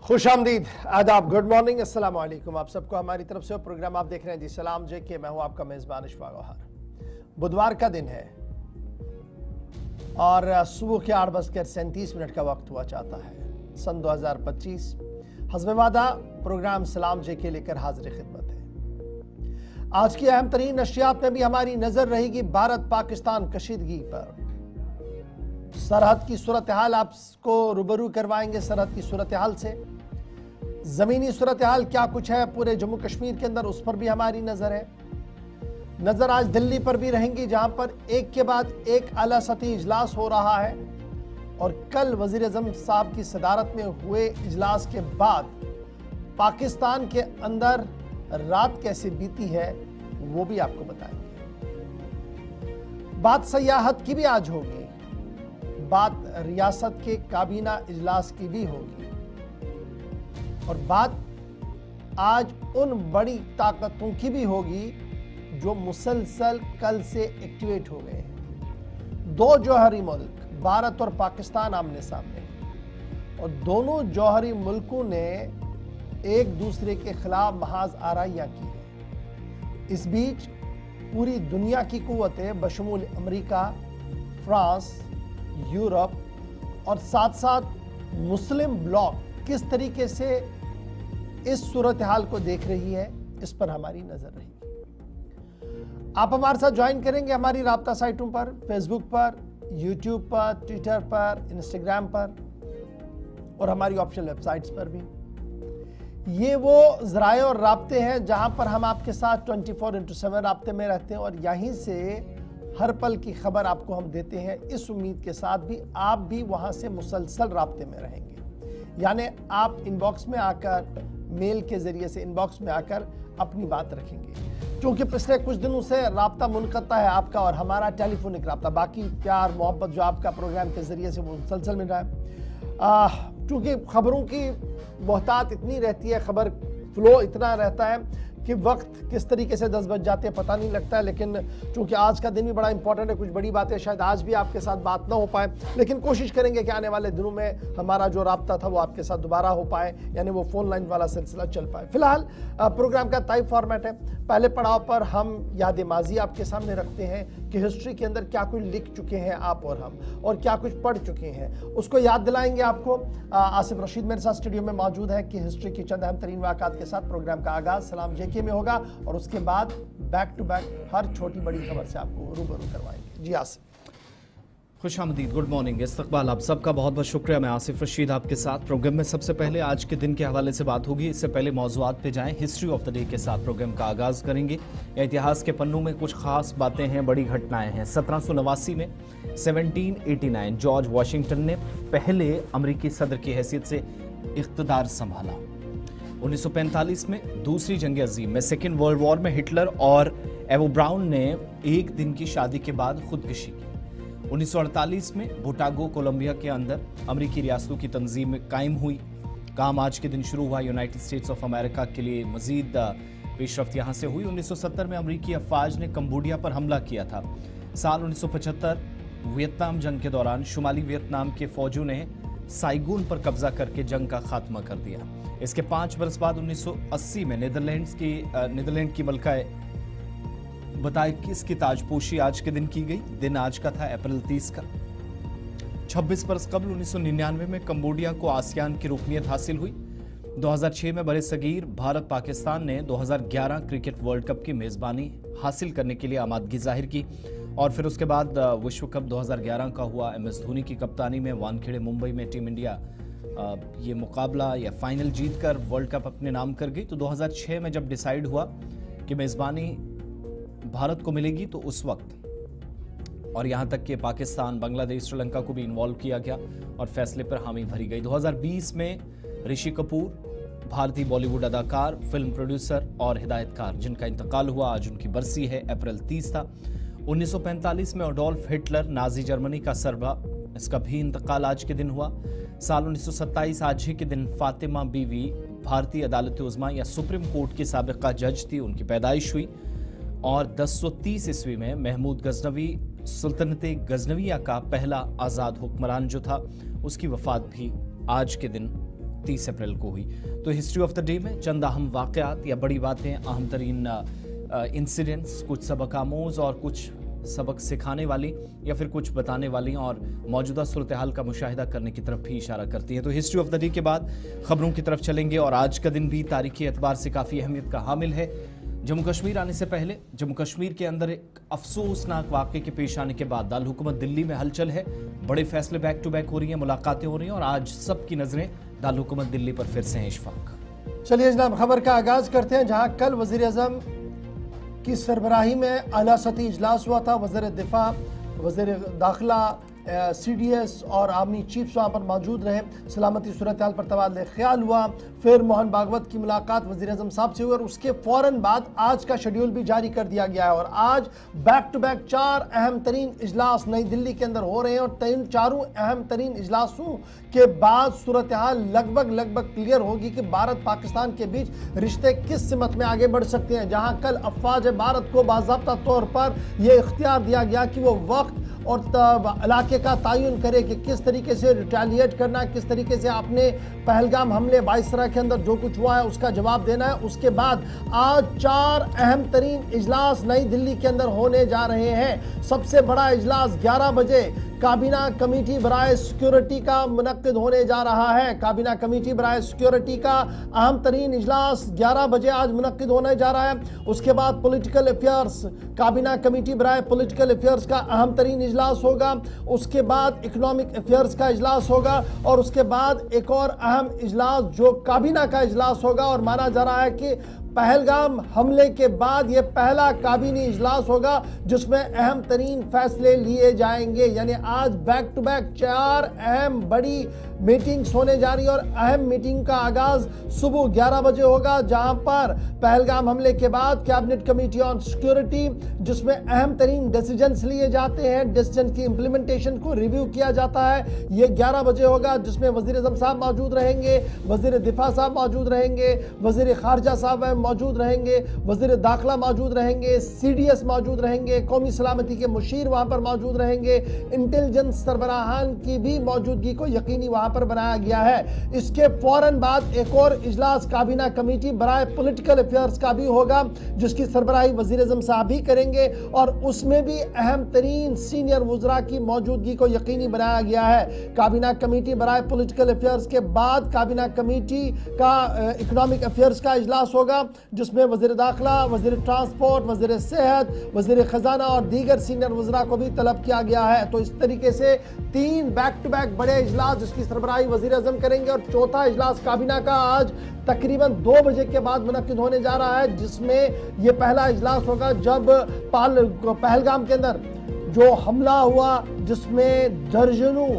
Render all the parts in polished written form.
खुशामदीद, आदाब, good morning, अस्सलाम वालेकुम। आप सबको हमारी तरफ से प्रोग्राम आप देख रहे हैं जी सलाम जेके। मैं हूं आपका मेज़बान इशफाक गौहर। बुधवार का दिन है और सुबह के 8:37 का वक्त हुआ चाहता है। सन 2025 हस्ब वादा प्रोग्राम सलाम जेके लेकर हाजिर खिदमत है। आज की अहम तरीन नशियात में भी हमारी नजर रहेगी भारत पाकिस्तान कशीदगी पर। सरहद की सूरत हाल आपको रूबरू करवाएंगे, सरहद की सूरत हाल से। जमीनी सूरत हाल क्या कुछ है पूरे जम्मू कश्मीर के अंदर, उस पर भी हमारी नजर है। नजर आज दिल्ली पर भी रहेंगी, जहां पर एक के बाद एक आला सतही इजलास हो रहा है। और कल वजीर आज़म साहब की सदारत में हुए इजलास के बाद पाकिस्तान के अंदर रात कैसे बीती है वो भी आपको बताएंगे। बात सयाहत की भी आज होगी, बात रियासत के काबीना इजलास की भी होगी, और बात आज उन बड़ी ताकतों की भी होगी जो मुसलसल कल से एक्टिवेट हो गए हैं। दो जौहरी मुल्क भारत और पाकिस्तान आमने सामने, और दोनों जौहरी मुल्कों ने एक दूसरे के खिलाफ महाज आराइयां की है। इस बीच पूरी दुनिया की कुव्वतें बशमूल अमेरिका, फ्रांस, यूरोप और साथ साथ मुस्लिम ब्लॉक किस तरीके से इस सूरत हाल को देख रही है, इस पर हमारी नजर रहेगी। आप हमारे साथ ज्वाइन करेंगे हमारी राब्ता साइटों पर, फेसबुक पर, यूट्यूब पर, ट्विटर पर, इंस्टाग्राम पर और हमारी ऑफिशियल वेबसाइट्स पर भी। ये वो ज़राए और राब्ते हैं जहां पर हम आपके साथ 24/7 राब्ते में रहते हैं, और यहीं से हर पल की खबर आपको हम देते हैं, इस उम्मीद के साथ भी आप भी वहां से मुसलसल राब्ते में रहेंगे। यानी आप इनबॉक्स में आकर, मेल के जरिए से इनबॉक्स में आकर अपनी बात रखेंगे। क्योंकि पिछले कुछ दिनों से राब्ता मुनक़ता है आपका और हमारा टेलीफोनिक राब्ता, बाकी प्यार मोहब्बत जो आपका प्रोग्राम के जरिए से वो मुसलसल मिल रहा है। क्योंकि खबरों की बहुतात इतनी रहती है, खबर फ्लो इतना रहता है कि वक्त किस तरीके से 10 बज जाते हैं पता नहीं लगता है। लेकिन चूंकि आज का दिन भी बड़ा इंपॉर्टेंट है, कुछ बड़ी बातें शायद आज भी आपके साथ बात ना हो पाए, लेकिन कोशिश करेंगे कि आने वाले दिनों में हमारा जो राब्ता था वो आपके साथ दोबारा हो पाए, यानी वो फोन लाइन वाला सिलसिला चल पाए। फिलहाल प्रोग्राम का तय फॉर्मेट है। पहले पड़ाव पर हम याद माजी आपके सामने रखते हैं कि हिस्ट्री के अंदर क्या कुछ लिख चुके हैं आप और हम, और क्या कुछ पढ़ चुके हैं, उसको याद दिलाएंगे आपको। आसिफ रशीद मेरे साथ स्टूडियो में मौजूद है कि हिस्ट्री की चंद अहम तरीन वाक़ात के साथ प्रोग्राम का आगाज सलाम जेके में होगा, और उसके बाद बैक टू बैक हर छोटी बड़ी खबर से आपको रूबरू करवाएंगे। जी आसिफ। खुशामदीद, गुड मॉर्निंग, इस्तकबाल आप सबका बहुत बहुत शुक्रिया। मैं आसिफ रशीद आपके साथ प्रोग्राम में सबसे पहले आज के दिन के हवाले से बात होगी। इससे पहले मौज़ूआत पे जाएं, हिस्ट्री ऑफ द डे के साथ प्रोग्राम का आगाज़ करेंगे। इतिहास के पन्नों में कुछ खास बातें हैं, बड़ी घटनाएं हैं। 1789 में 1789 जॉर्ज वाशिंगटन ने पहले अमरीकी सदर की हैसियत से इख्तिदार संभाला। 1945 में दूसरी जंग अजीम में, सेकेंड वर्ल्ड वॉर में हिटलर और एवो ब्राउन ने एक दिन की शादी के बाद खुदकुशी की। 1948 में बोटागो कोलंबिया के अंदर अमरीकी रियासतों की तंजीम कायम हुई। काम आज के दिन शुरू हुआ। यूनाइटेड स्टेट्स ऑफ अमेरिका के लिए मजीद पेशरफ्त यहाँ से हुई। 1970 में अमरीकी अफवाज ने कंबोडिया पर हमला किया था। साल 1975 वियतनाम जंग के दौरान शुमाली वियतनाम के फौजों ने साइगोन पर कब्जा करके जंग का खात्मा कर दिया। इसके 5 बरस बाद 1980 में नीदरलैंड की मलका बताए कि इसकी ताजपोशी आज के दिन की गई। दिन आज का था अप्रैल 30 का। 26 बरस कबल 1999 में कंबोडिया को आसियान की रुकनियत हासिल हुई। 2006 में बड़े सगीर भारत पाकिस्तान ने 2011 क्रिकेट वर्ल्ड कप की मेज़बानी हासिल करने के लिए आमादगी जाहिर की, और फिर उसके बाद विश्व कप 2011 का हुआ। MS धोनी की कप्तानी में वानखेड़े मुंबई में टीम इंडिया ये मुकाबला या फाइनल जीतकर वर्ल्ड कप अपने नाम कर गई। तो 2006 में जब डिसाइड हुआ कि मेज़बानी भारत को मिलेगी, तो उस वक्त और यहाँ तक कि पाकिस्तान, बांग्लादेश, श्रीलंका को भी इन्वॉल्व किया गया और फैसले पर हामी भरी गई। 2020 में ऋषि कपूर, भारतीय बॉलीवुड अदाकार, फिल्म प्रोड्यूसर और हिदायतकार, जिनका इंतकाल हुआ, आज उनकी बरसी है। अप्रैल 30 था। 1945 में एडोल्फ हिटलर, नाजी जर्मनी का सरबरा, इसका भी इंतकाल आज के दिन हुआ। साल 1927 आज ही के दिन फातिमा बीवी भारतीय अदालत उज़्मा या सुप्रीम कोर्ट की साबिका जज थी, उनकी पैदाइश हुई। और 1030 ईस्वी में महमूद गजनवी, सुल्तनत गजनविया का पहला आज़ाद हुक्मरान जो था, उसकी वफात भी आज के दिन 30 अप्रैल को हुई। तो हिस्ट्री ऑफ द डे में चंद अहम वाक़यात या बड़ी बातें, अहम तरीन इंसिडेंट्स, कुछ सबक आमोज और कुछ सबक सिखाने वाली या फिर कुछ बताने वाली और मौजूदा सूरत हाल का मुशाहिदा करने की तरफ भी इशारा करती हैं। तो हिस्ट्री ऑफ द डे के बाद खबरों की तरफ चलेंगे और आज का दिन भी तारीखी एतबार से काफ़ी अहमियत का हामिल है। जम्मू कश्मीर आने से पहले जम्मू कश्मीर के अंदर एक अफसोसनाक वाक़े के पेश आने के बाद दारुल हुकूमत दिल्ली में हलचल है। बड़े फैसले बैक टू बैक हो रही हैं, मुलाकातें हो रही हैं और आज सबकी नज़रें दारुल हुकूमत दिल्ली पर फिर से हैं। इशफाक, चलिए जनाब, खबर का आगाज करते हैं, जहां कल वज़ीर आज़म की सरबराही में आला सतही इजलास हुआ था। वज़ीर दिफा, वज़ीर दाखिला, CDS और आर्मी चीफ्स वहाँ पर मौजूद रहे। सलामती सूरत हाल पर तबादला ख्याल हुआ। फिर मोहन भागवत की मुलाकात वज़ीर आज़म साहब से हुई और उसके फ़ौरन बाद आज का शेड्यूल भी जारी कर दिया गया है और आज बैक टू बैक 4 अहम तरीन इजलास नई दिल्ली के अंदर हो रहे हैं और चारों अहम तरीन इजलासों के बाद सूरत हाल लगभग क्लियर होगी कि भारत पाकिस्तान के बीच रिश्ते किस सिमत में आगे बढ़ सकते हैं। जहाँ कल अफवाज भारत को बाज़ाब्ता तौर पर यह इख्तियार दिया गया कि वो वक्त और इलाके का तयन करे कि किस तरीके से रिटेलिएट करना है, किस तरीके से आपने पहलगाम हमले 22 तरह के अंदर जो कुछ हुआ है उसका जवाब देना है। उसके बाद आज 4 अहम तरीन इजलास नई दिल्ली के अंदर होने जा रहे हैं। सबसे बड़ा इजलास 11 बजे काबीना कमेटी बराए सिक्योरिटी का मुनक्किद होने जा रहा है। काबीना कमेटी बराए सिक्योरिटी का अहम तरीन इजलास 11 बजे आज मुनक्किद होने जा रहा है। उसके बाद पॉलिटिकल अफेयर्स, काबीना कमेटी बराए पॉलिटिकल अफेयर्स का अहम तरीन इजलास होगा। उसके बाद इकोनॉमिक अफेयर्स का इजलास होगा और उसके बाद एक और अहम इजलास जो काबीना का इजलास होगा और माना जा रहा है कि पहलगाम हमले के बाद ये पहला काबीनी इजलास होगा जिसमें अहम तरीन फैसले लिए जाएंगे। यानी आज बैक टू बैक 4 अहम बड़ी मीटिंग्स होने जा रही है और अहम मीटिंग का आगाज सुबह 11 बजे होगा, जहां पर पहलगाम हमले के बाद कैबिनेट कमेटी ऑन सिक्योरिटी जिसमें अहम तरीन डिसीजंस लिए जाते हैं, डिसीजन की इंप्लीमेंटेशन को रिव्यू किया जाता है, ये 11 बजे होगा, जिसमें वजीर आज़म साहब मौजूद रहेंगे, वजीर दिफा साहब मौजूद रहेंगे, वजीर खारजा साहब मौजूद रहेंगे, वजीर दाखिला मौजूद रहेंगे, CDS मौजूद रहेंगे, कौमी सलामती के मुशीर वहां पर मौजूद रहेंगे, इंटेलिजेंस सरबराहान की भी मौजूदगी को यकीनी वहां पर बनाया गया है। इसके फौरन बाद एक और इजलास काबीना कमेटी बराए पॉलिटिकल अफेयर्स का भी होगा जिसकी सरबराही वजीर आज़म साहब भी करेंगे और उसमें भी अहम तरीन सीनियर वुज़रा की मौजूदगी को यकीनी बनाया गया है। काबीना कमेटी बराए पॉलिटिकल अफेयर्स के बाद काबीना कमेटी का इकोनॉमिक अफेयर्स का इजलास होगा जिसमें वज़ीर दाखिला, वज़ीर ट्रांसपोर्ट, वज़ीर सेहत, वज़ीर खजाना और दीगर सीनियर वज़रा को भी तलब किया गया है। तो इस तरीके से 3 बैक टू बैक बड़े इजलास जिसकी सरबराही वज़ीर आज़म करेंगे और चौथा इजलास काबीना का आज तकरीबन 2 बजे के बाद मुनक्किद होने जा रहा है, जिसमें यह पहला इजलास होगा जब पहलगाम के अंदर जो हमला हुआ जिसमें दर्जनों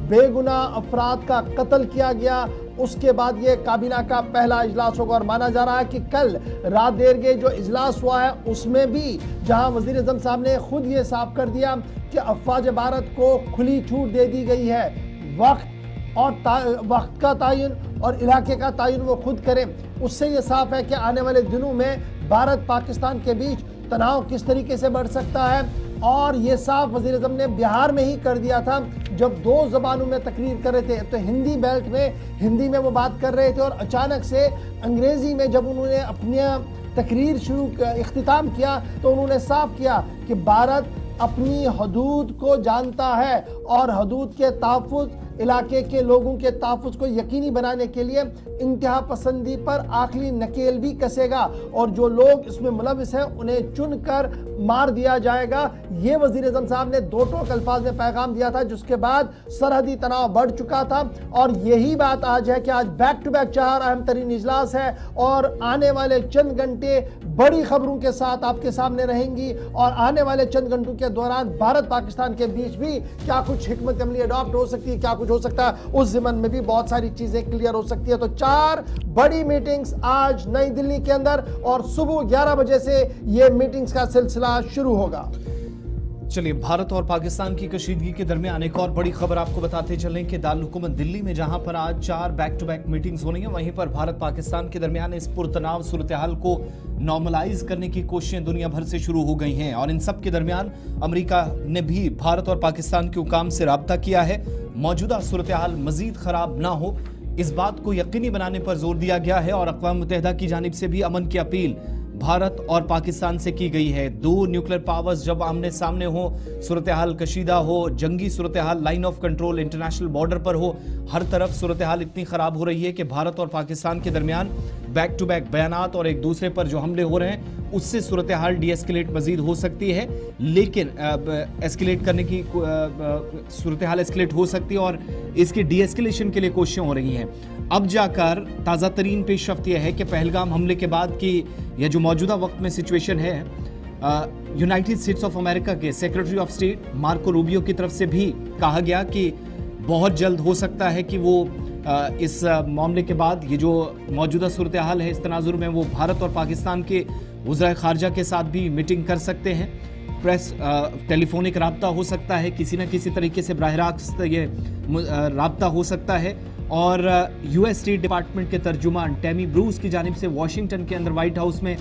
बेगुनाह अफराद का कत्ल किया गया, उसके बाद ये काबीना का पहला इजलास होगा और माना जा रहा है कि कल रात देर के जो इजलास हुआ है उसमें भी जहां वज़ीर आज़म साहब ने खुद ये साफ कर दिया कि अफवाज भारत को खुली छूट दे दी गई है, वक्त का तयन और इलाके का तयन वो खुद करें। उससे ये साफ है कि आने वाले दिनों में भारत पाकिस्तान के बीच तनाव किस तरीके से बढ़ सकता है और ये साफ वज़ीर आज़म ने बिहार में ही कर दिया था जब 2 ज़बानों में तकरीर कर रहे थे। तो हिंदी बेल्ट में हिंदी में वो बात कर रहे थे और अचानक से अंग्रेज़ी में जब उन्होंने अपनी तकरीर इख्तिताम किया तो उन्होंने साफ किया कि भारत अपनी हदूद को जानता है और हदूद के तहफ़्फ़ुज़, इलाके के लोगों के तहफ़्फ़ुज़ को यकीनी बनाने के लिए इंतहा पसंदी पर आखिरी नकेल भी कसेगा और जो लोग इसमें मुलविस हैं उन्हें चुनकर मार दिया जाएगा। ये वज़ीर आज़म साहब ने 2 टोक अल्फाज में पैगाम दिया था, जिसके बाद सरहदी तनाव बढ़ चुका था और यही बात आज है कि आज बैक टू बैक 4 अहम तरीन इजलास है और आने वाले चंद घंटे बड़ी खबरों के साथ आपके सामने रहेंगी और आने वाले चंद घंटों के दौरान भारत पाकिस्तान के बीच भी क्या कुछ हिकमत अमली अडॉप्ट हो सकती है, क्या कुछ हो सकता है, उस ज़िमन में भी बहुत सारी चीजें क्लियर हो सकती है। तो 4 बड़ी मीटिंग्स आज नई दिल्ली के अंदर और सुबह 11 बजे से ये मीटिंग्स का सिलसिला शुरू होगा। चलिए, भारत और पाकिस्तान की कशीदगी के दरमियान एक और बड़ी खबर आपको बताते चलें कि दारुल हुकूमत दिल्ली में जहां पर आज 4 बैक टू बैक मीटिंग्स होनी है, वहीं पर भारत पाकिस्तान के दरमियान इस पुरतनाव सूरत हाल को नॉर्मलाइज करने की कोशिशें दुनिया भर से शुरू हो गई हैं और इन सब के दरमियान अमेरिका ने भी भारत और पाकिस्तान के हुकाम से राब्ता किया है। मौजूदा सूरत हाल मजीद खराब ना हो इस बात को यकीनी बनाने पर जोर दिया गया है और अक़वाम मुत्तहिदा की जानिब से भी अमन की अपील भारत और पाकिस्तान से की गई है। दो न्यूक्लियर पावर्स जब आमने सामने हो, सूरत हाल कशीदा हो, जंगी सूरत हाल line of control international border पर हो, हर तरफ सूरत हाल इतनी खराब हो रही है कि भारत और पाकिस्तान के दरमियान बैक टू बैक बयानात और एक दूसरे पर जो हमले हो रहे हैं उससे सूरत हाल डी एस्केलेट मजीद हो सकती है। लेकिन एस्केलेट करने की सूरत हाल एस्केलेट हो सकती है और इसकी डी एस्केलेशन के लिए कोशिशें हो रही हैं। अब जाकर ताज़ा तरीन पेशरफ्त यह है कि पहलगाम हमले के बाद की यह जो मौजूदा वक्त में सिचुएशन है, यूनाइटेड स्टेट्स ऑफ अमेरिका के secretary of state Marco Rubio की तरफ से भी कहा गया कि बहुत जल्द हो सकता है कि वो इस मामले के बाद ये जो मौजूदा सूरत हाल है इस तनाजुर में वो भारत और पाकिस्तान के वज़ीर ख़ारजा के साथ भी मीटिंग कर सकते हैं। प्रेस टेलीफोनिक राब्ता हो सकता है, किसी न किसी तरीके से बराह रास्त ये राब्ता हो सकता है। और यूएस स्टेट डिपार्टमेंट के तर्जुमान टैमी ब्रूस की जानिब से वाशिंगटन के अंदर व्हाइट हाउस में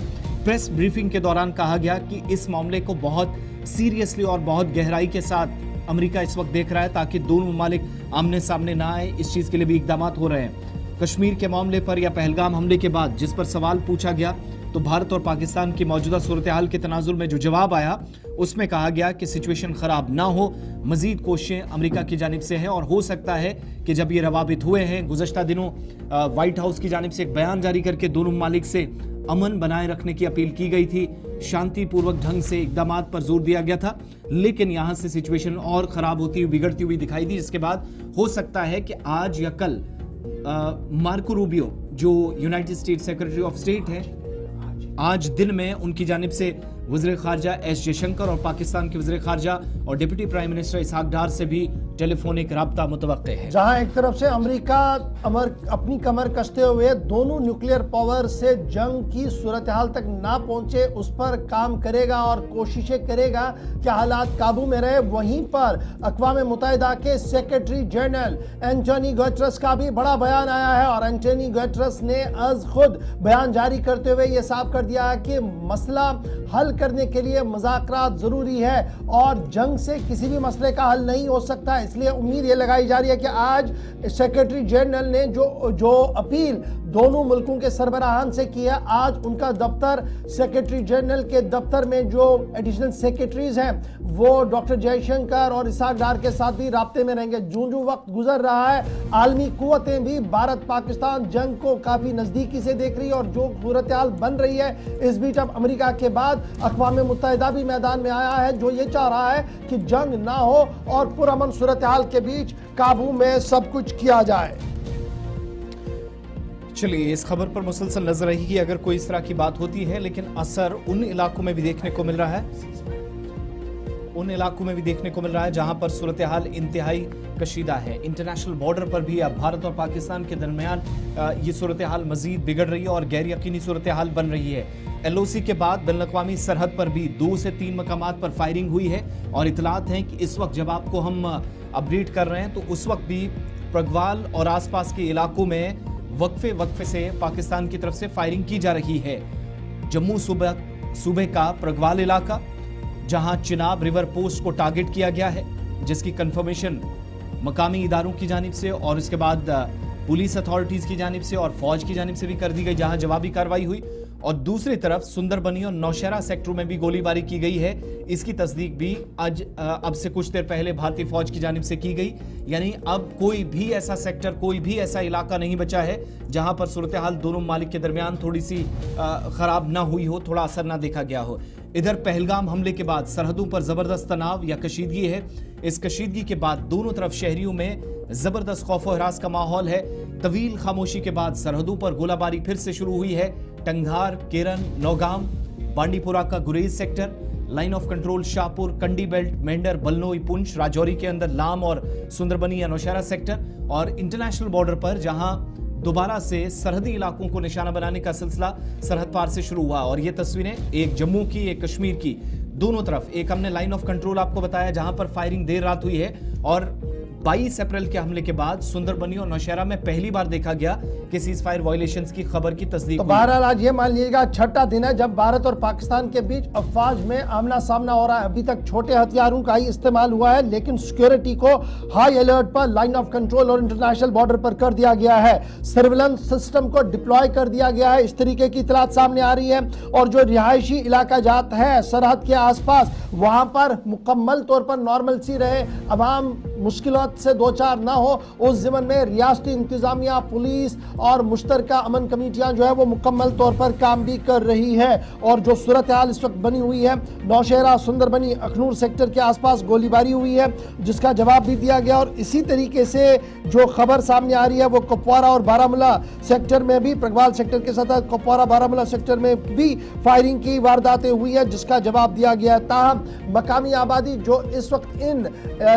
प्रेस ब्रीफिंग के दौरान कहा गया कि इस मामले को बहुत सीरियसली और बहुत गहराई के साथ अमेरिका इस वक्त देख रहा है ताकि दोनों ममालिक आमने सामने ना आए। इस चीज़ के लिए भी इकदाम हो रहे हैं। कश्मीर के मामले पर या पहलगाम हमले के बाद जिस पर सवाल पूछा गया तो भारत और पाकिस्तान की मौजूदा सूरत हाल के तनाजुर में जो जवाब आया उसमें कहा गया कि सिचुएशन ख़राब ना हो, मजीद कोशिशें अमेरिका की जानिब से हैं और हो सकता है कि जब ये रवाबित हुए हैं, गुज़श्ता दिनों व्हाइट हाउस की जानिब से एक बयान जारी करके दोनों ममालिक से अमन बनाए रखने की अपील की गई थी, शांतिपूर्वक ढंग से इकदाम पर जोर दिया गया था, लेकिन यहाँ से सिचुएशन और ख़राब होती हुई बिगड़ती हुई दिखाई दी, जिसके बाद हो सकता है कि आज या कल मार्को रूबियो जो United states secretary of state है, आज दिन में उनकी जानिब से वज़ीर ख़ारजा एस जयशंकर और पाकिस्तान के वज़ीर ख़ारजा और डिप्टी प्राइम मिनिस्टर इसहाक डार से भी टेलीफोनिक राब्ता मुतवक्के है। जहां एक तरफ से अमेरिका अपनी कमर कसते हुए दोनों न्यूक्लियर पावर से जंग की सूरत हाल तक ना पहुंचे उस पर काम करेगा और कोशिशें करेगा कि हालात काबू में रहे, वहीं पर अक़वाम मुत्तहिदा के सेक्रेटरी जनरल एंटोनी गुटेरेस का भी बड़ा बयान आया है और एंटोनी गुटेरेस ने आज खुद बयान जारी करते हुए यह साफ कर दिया है कि मसला हल करने के लिए मुज़ाकरात ज़रूरी है और जंग से किसी भी मसले का हल नहीं हो सकता। इसलिए उम्मीद ये लगाई जा रही है कि आज सेक्रेटरी जनरल ने जो अपील दोनों मुल्कों के सरबराहान से की है, आज उनका दफ्तर सेक्रेटरी जनरल के दफ्तर में जो एडिशनल सेक्रेटरीज हैं वो डॉक्टर जयशंकर और इसहाक डार के साथ भी राब्ते में रहेंगे। जो वक्त गुजर रहा है, आलमी कुव्वतें भी भारत पाकिस्तान जंग को काफ़ी नज़दीकी से देख रही है और जो सूरत हाल बन रही है, इस बीच अब अमेरिका के बाद अक़वाम मुत्तहिदा भी मैदान में आया है जो ये चाह रहा है कि जंग ना हो और पुरअमन सूरत हाल के बीच काबू में सब कुछ किया जाए। चलिए, इस खबर पर मुसलसल नजर रहेगी अगर कोई इस तरह की बात होती है, लेकिन असर उन इलाकों में भी देखने को मिल रहा है, उन इलाकों में भी देखने को मिल रहा है जहां पर सूरत हाल इंतहाई कशीदा है। इंटरनेशनल बॉर्डर पर भी अब भारत और पाकिस्तान के दरमियान ये सूरत हाल मजीद बिगड़ रही है और गैर यकीनी सूरत हाल बन रही है। LOC के बाद बैनुल-अक़वामी सरहद पर भी 2 से 3 मकामात पर फायरिंग हुई है और इतलात हैं कि इस वक्त जब आपको हम अपडेट कर रहे हैं तो उस वक्त भी प्रगवाल और आसपास के इलाकों में वक्फे से पाकिस्तान की तरफ से फायरिंग की जा रही है। जम्मू सूबे का प्रगवाल इलाका जहां चिनाब रिवर पोस्ट को टारगेट किया गया है, जिसकी कंफर्मेशन मकामी इदारों की जानिब से और इसके बाद पुलिस अथॉरिटीज़ की जानिब से और फौज की जानिब से भी कर दी गई, जहां जवाबी कार्रवाई हुई। और दूसरी तरफ सुंदरबनी और नौशहरा सेक्टरों में भी गोलीबारी की गई है। इसकी तस्दीक भी आज अब से कुछ देर पहले भारतीय फौज की जानिब से की गई। यानी अब कोई भी ऐसा सेक्टर, कोई भी ऐसा इलाका नहीं बचा है जहां पर सूरत हाल दोनों ममालिक के दरमियान थोड़ी सी खराब ना हुई हो, थोड़ा असर ना देखा गया हो। इधर पहलगाम हमले के बाद सरहदों पर जबरदस्त तनाव या कशीदगी है। इस कशीदगी के बाद दोनों तरफ शहरियों में जबरदस्त खौफ और हरास का माहौल है। तवील खामोशी के बाद सरहदों पर गोलाबारी फिर से शुरू हुई है। टंगहार, केरन, नौगाम, बांडीपुरा का गुरेज sector, line of control Shahpur, Kandi belt, Mendhar, Balnoi, Poonch, Rajouri के अंदर लाम और सुंदरबनी या नौशहरा सेक्टर और इंटरनेशनल बॉर्डर पर जहां दोबारा से सरहदी इलाकों को निशाना बनाने का सिलसिला सरहद पार से शुरू हुआ। और ये तस्वीरें एक जम्मू की, एक कश्मीर की, दोनों तरफ एक हमने लाइन ऑफ कंट्रोल आपको बताया जहां पर फायरिंग देर रात हुई है और 22 अप्रैल के हमले के बाद सुंदरबनी और नौशहरा में पहली बार देखा गया कि सीजफायर वायलेशंस की खबर की तस्दीक तो हुई। बहरहाल आज ये मान लीजिएगा छठा दिन है जब भारत और पाकिस्तान के बीच अफवाज में आमना सामना हो रहा है। अभी तक छोटे हथियारों का ही इस्तेमाल हुआ है, लेकिन सिक्योरिटी को हाई अलर्ट पर लाइन ऑफ कंट्रोल और इंटरनेशनल बॉर्डर पर कर दिया गया है। सर्विलेंस सिस्टम को डिप्लॉय कर दिया गया है। इस तरीके की इतलात सामने आ रही है और जो रिहायशी इलाका जात है सरहद के आसपास, वहां पर मुकम्मल तौर पर नॉर्मल सी रहे, अवाम मुश्किलात से दो चार ना हो, उस ज़िमन में रियासती इंतजामिया, पुलिस और मुश्तरका अमन कमेटियां जो है वो मुकम्मल तौर पर काम भी कर रही है। और जो सूरत हाल इस वक्त बनी हुई है, नौशहरा, सुंदरबनी, अखनूर सेक्टर के आसपास गोलीबारी हुई है जिसका जवाब भी दिया गया। और इसी तरीके से जो खबर सामने आ रही है वो कुपवारा और बारामूला सेक्टर में भी, प्रगवाल सेक्टर के साथ कुपवारा बारामूला सेक्टर में भी फायरिंग की वारदातें हुई है जिसका जवाब दिया गया है। ताहम मकामी आबादी जो इस वक्त इन